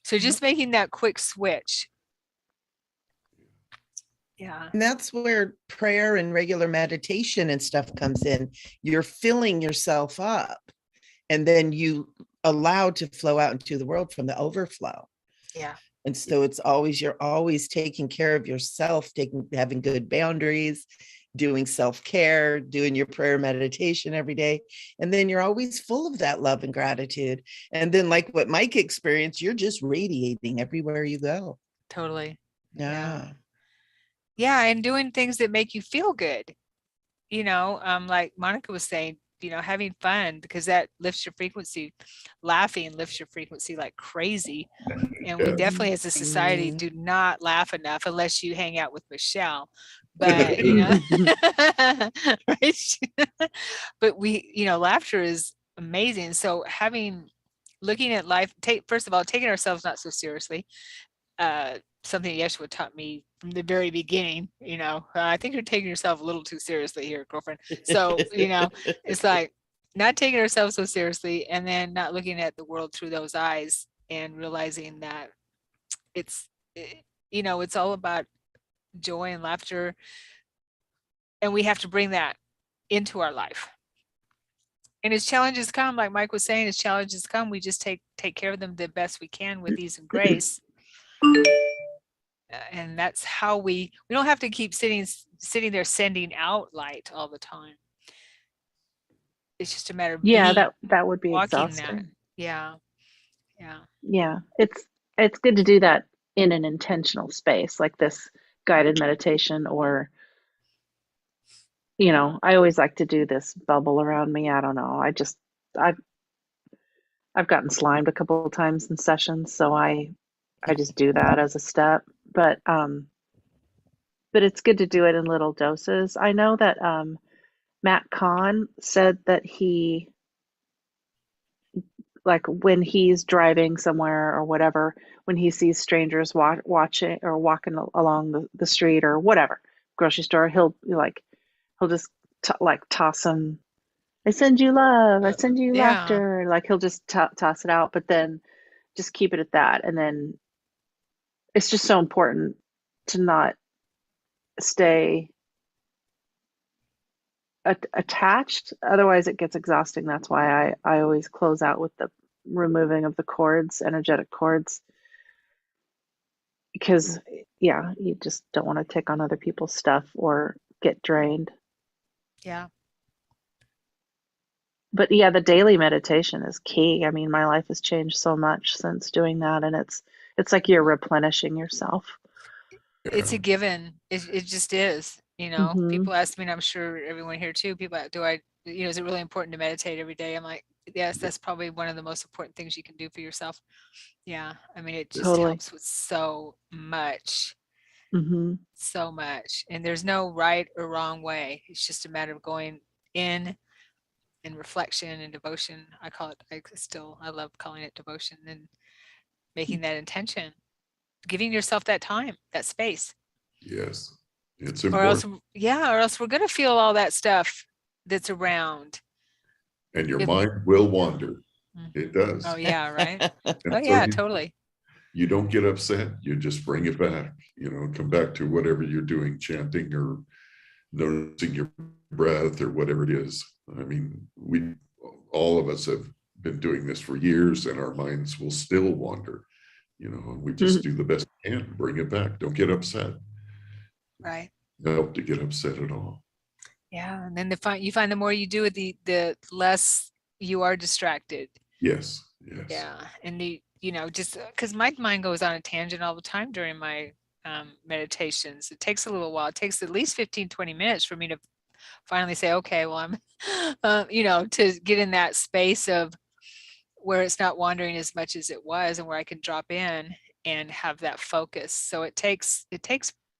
So just making that quick switch. Yeah. And that's where prayer and regular meditation and stuff comes in. You're filling yourself up, and then you allow to flow out into the world from the overflow. Yeah. And so you're always taking care of yourself, having good boundaries, doing self-care, doing your prayer meditation every day. And then you're always full of that love and gratitude. And then, like what Mike experienced, you're just radiating everywhere you go. Totally. Yeah. Yeah. And doing things that make you feel good, like Monica was saying, having fun, because that lifts your frequency. Laughing lifts your frequency like crazy. And we definitely, as a society, do not laugh enough unless you hang out with Michelle. But, right? But laughter is amazing. So looking at life, first of all, taking ourselves not so seriously. Something Yeshua taught me from the very beginning, I think you're taking yourself a little too seriously here, girlfriend. So, it's like not taking ourselves so seriously, and then not looking at the world through those eyes, and realizing that it's all about joy and laughter. And we have to bring that into our life. And as challenges come, like Mike was saying, as challenges come, we just take care of them the best we can with ease and grace. And that's how we don't have to keep sitting there sending out light all the time. It's just a matter of that would be walking exhausting. That. Yeah. It's good to do that in an intentional space, like this guided meditation, or I always like to do this bubble around me. I don't know. I've gotten slimed a couple of times in sessions, so I just do that as a step. But it's good to do it in little doses. I know that Matt Kahn said that he, like when he's driving somewhere or whatever, when he sees strangers watching or walking along the street or whatever, grocery store, he'll just toss them, I send you love, I send you laughter. Like he'll just toss it out, but then just keep it at that. And then it's just so important to not stay attached. Otherwise it gets exhausting. That's why I always close out with the removing of the cords, energetic cords, because you just don't want to take on other people's stuff or get drained. But the daily meditation is key. I mean, my life has changed so much since doing that, and it's like you're replenishing yourself. It's a given. It just is. People ask me, and I'm sure everyone here too, people, is it really important to meditate every day? I'm like, yes, that's probably one of the most important things you can do for yourself. Yeah. I mean, it just helps with so much. So much. And there's no right or wrong way. It's just a matter of going in and reflection and devotion. I call it, I love calling it devotion, and making that intention, giving yourself that time, that space. Yes, it's Or else, important. or else we're going to feel all that stuff that's around. And your If- mind will wander. Mhm. It does. Oh yeah, right. And Oh so yeah, totally. you don't get upset. You just bring it back, come back to whatever you're doing, chanting or noticing your breath or whatever it is. I mean, all of us have been doing this for years, and our minds will still wander, and we just do the best we can, bring it back. Don't get upset. Right. Don't to get upset at all. Yeah, and then you find the more you do it, the less you are distracted. Yes, yes. Yeah, and just because my mind goes on a tangent all the time during my meditations. It takes a little while. It takes at least 15-20 minutes for me to finally say, okay, well, I'm to get in that space of where it's not wandering as much as it was, and where I can drop in and have that focus. So it takes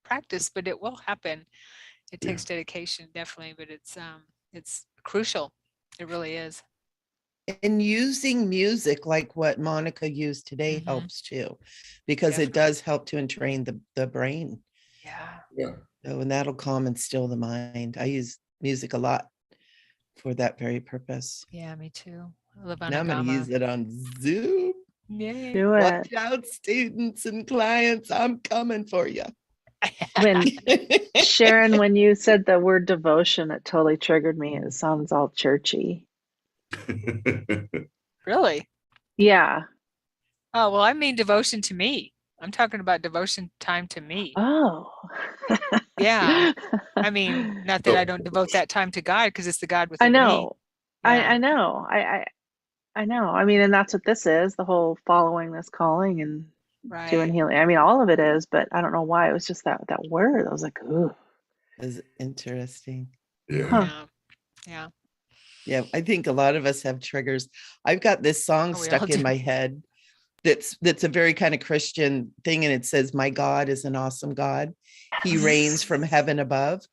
practice, but it will happen. It takes dedication, definitely, but it's crucial. It really is. And using music like what Monica used today helps too, because it does help to entrain the brain. Yeah. Yeah. So, and that'll calm and still the mind. I use music a lot for that very purpose. Yeah, me too. I live on Now I'm going to use it on Zoom. Yay. Do it. Watch out, students and clients. I'm coming for you. When Sharon, when you said the word devotion, it totally triggered me. It sounds all churchy. Really? Yeah. Oh, well, I mean devotion to me. I'm talking about devotion time to me. Oh. Yeah. I mean, not that I don't devote that time to God, because it's the God within I know. me. Yeah. I know. I know. I mean, and that's what this is, the whole following this calling and doing Right. healing. I mean, all of it is, but I don't know why. It was just that word. I was like, ooh. Is interesting. Yeah. Huh. Yeah. Yeah. Yeah, I think a lot of us have triggers. I've got this song Oh, we all stuck in do. my head that's a very kind of Christian thing, and it says, "My God is an awesome God. He reigns from heaven above."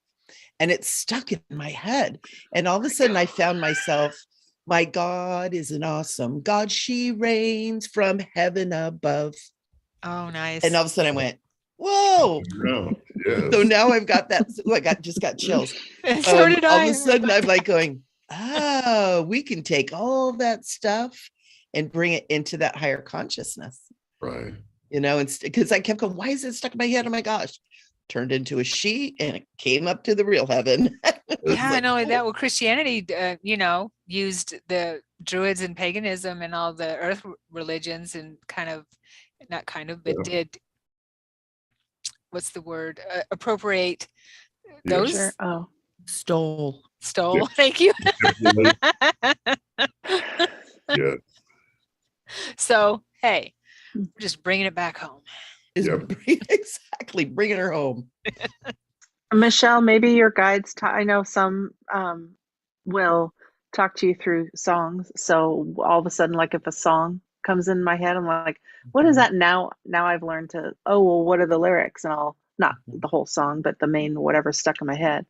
And it's stuck in my head. And all of a sudden I found myself, my God is an awesome God. She reigns from heaven above. Oh, nice. And all of a sudden I went, whoa. No, yes. So now I've got that. Just got chills. So did All I. of a sudden I'm like going, oh, we can take all that stuff and bring it into that higher consciousness. Right. Because I kept going, why is it stuck in my head? Oh my gosh. Turned into a she and it came up to the real heaven. Yeah, I know that. Well, Christianity, used the Druids and paganism and all the earth religions, and did, what's the word? Appropriate those. Sure. Oh. Stole. Yeah. Thank you. Yeah. So, hey, we're just bringing it back home. Exactly, bringing her home. Michelle, maybe your guides, I know some will talk to you through songs. So all of a sudden, like if a song comes in my head, I'm like, what is that now? Now I've learned to, oh, well, what are the lyrics? And I'll, not the whole song, but the main, whatever's stuck in my head.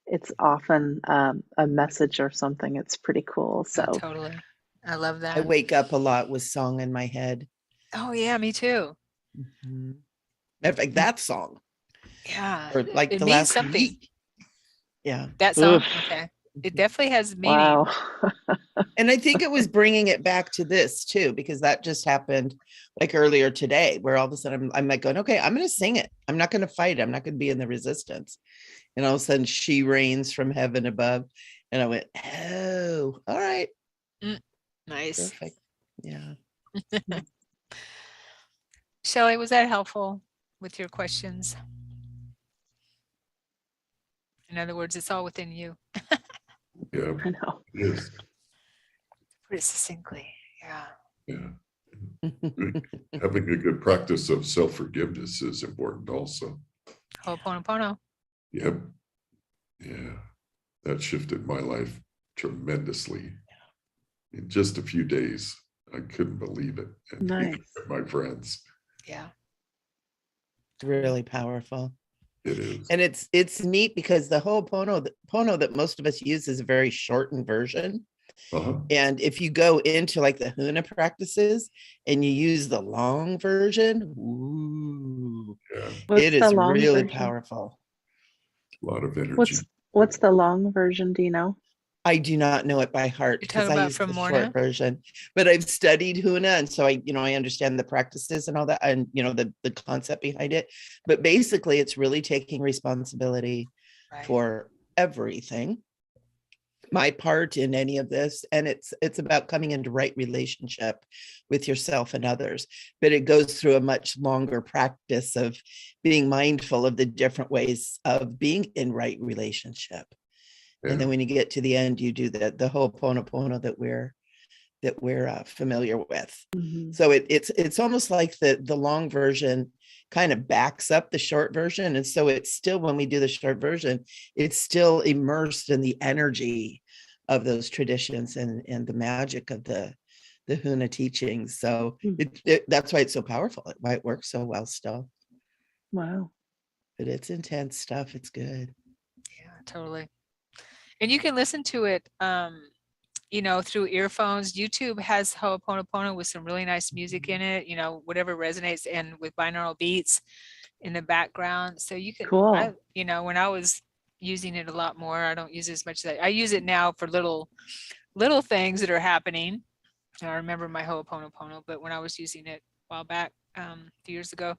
It's often a message or something. It's pretty cool. So Oh, totally. I love that. I wake up a lot with song in my head. Oh yeah, me too. Matter of fact, that song. Yeah. Or like it the means last something. week. Yeah. That song. Oof. Okay. It definitely has meaning. wow. And I think it was bringing it back to this too, because that just happened like earlier today, where all of a sudden I'm like going, okay, I'm going to sing it. I'm not going to fight it. I'm not going to be in the resistance. And all of a sudden she reigns from heaven above. And I went, oh, all right. Nice. Perfect. Yeah. Shelley, was that helpful with your questions? In other words, it's all within you. Yeah. I know. Yes. Pretty succinctly. Yeah. Yeah. Having a good practice of self-forgiveness is important also. Ho'oponopono. Yep. Yeah. That shifted my life tremendously. In just a few days, I couldn't believe it. And Nice. my friends. Yeah. It's really powerful. It is. And it's neat because the whole pono that most of us use is a very shortened version. And if you go into like the Huna practices and you use the long version, ooh, What's it the is long really version? powerful. A lot of energy. What's the long version? Do you know? I do not know it by heart You're because talking I about use from the Morna? short version, but I've studied Huna. And so I understand the practices and all that, and, the concept behind it. But basically it's really taking responsibility Right. for everything, my part in any of this. And it's about coming into right relationship with yourself and others, but it goes through a much longer practice of being mindful of the different ways of being in right relationship. And then when you get to the end, you do the Ho'oponopono that we're familiar with. Mm-hmm. So it's almost like the long version kind of backs up the short version. And so it's still, when we do the short version, it's still immersed in the energy of those traditions and the magic of the Huna teachings. So that's why it's so powerful, why it works so well still. Wow. But it's intense stuff. It's good. Yeah, totally. And you can listen to it, through earphones. YouTube has Ho'oponopono with some really nice music in it, whatever resonates, and with binaural beats in the background. So you can, Cool. when I was using it a lot more, I don't use it as much as I use it now for little things that are happening. I remember my Ho'oponopono, but when I was using it a while back, a few years ago,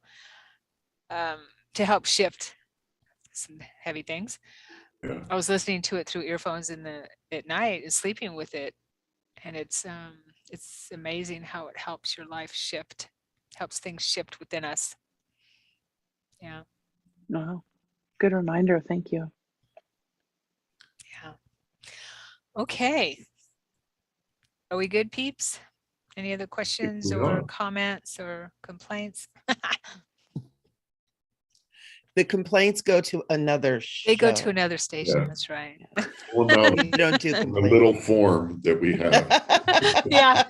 to help shift some heavy things. I was listening to it through earphones at night and sleeping with it. And it's amazing how it helps your life shift, helps things shift within us. Yeah. Wow. Good reminder. Thank you. Yeah. Okay. Are we good, peeps? Any other questions or comments or complaints? The complaints go to another show. They go to another station. Yeah. That's right. Well, no, we don't do a little form that we have. Yeah.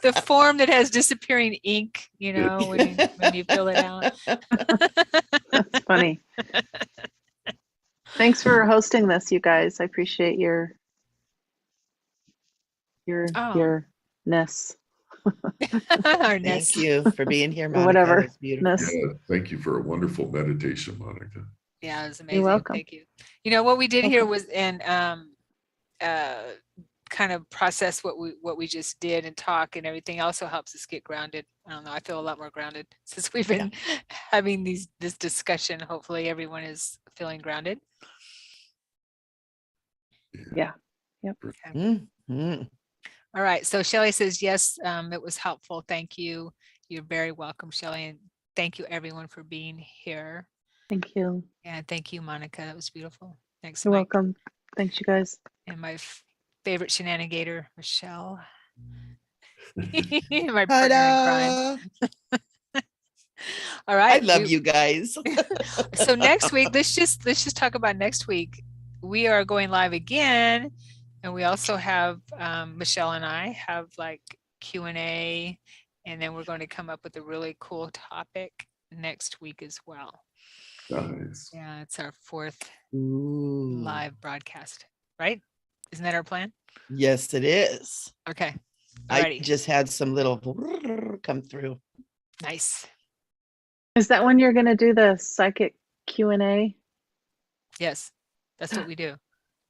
The form that has disappearing ink, when you fill it out. That's funny. Thanks for hosting this, you guys. I appreciate your-ness. Thank you for being here, Monica. Whatever. It was beautiful. Yeah, thank you for a wonderful meditation, Monica. Yeah, it was amazing. You're welcome. Thank you. What we did here was kind of process what we just did and talk and everything also helps us get grounded. I don't know. I feel a lot more grounded since we've been having this discussion. Hopefully everyone is feeling grounded. Yeah. Yep. Okay. Mm-hmm. All right. So Shelley says, yes, it was helpful. Thank you. You're very welcome, Shelley. And thank you everyone for being here. Thank you. Yeah. Thank you, Monica. That was beautiful. Thanks. You're Mike. welcome. Thanks, you guys. And my favorite shenanigator, Michelle. My partner in crime. All right. I love you guys. So next week, let's just talk about next week. We are going live again, and we also have Michelle and I have like Q&A, and then we're going to come up with a really cool topic next week as well. Nice. Yeah, it's our 4th live broadcast, right? Isn't that our plan? Yes, it is. Okay. Alrighty. I just had some little come through. Nice. Is that when you're going to do the psychic Q&A? Yes, that's what we do.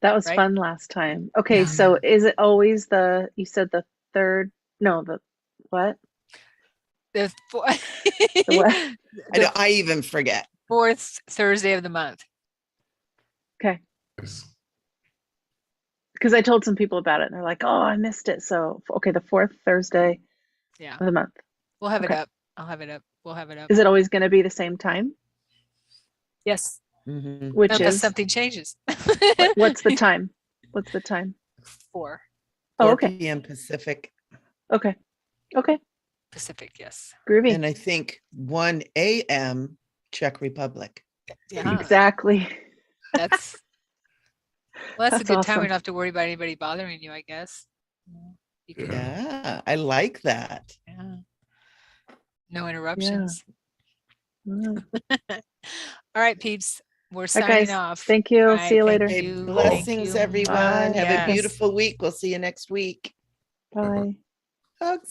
That was fun last time. Okay, so is it always you said the third? No, the what? The what? I even forget. 4th Thursday of the month. Okay. Because I told some people about it and they're like, oh, I missed it. So, okay, the 4th Thursday of the month. We'll have it up. I'll have it up. We'll have it up. Is it always going to be the same time? Yes. Mm-hmm. Which unless is something changes. What's the time? 4. 4 okay. p.m. Pacific. Okay. Pacific, yes. Groovy. And I think 1 a.m. Czech Republic. Yeah. Exactly. That's a good awesome. time. We don't have to worry about anybody bothering you, I guess. Yeah, I like that. Yeah. No interruptions. Yeah. All right, peeps. We're All right, guys. signing off. Thank you. All See you right, later. thank Okay, you. blessings, Thank you. everyone. Have a Yes. beautiful week. We'll see you next week. Bye. Hugs.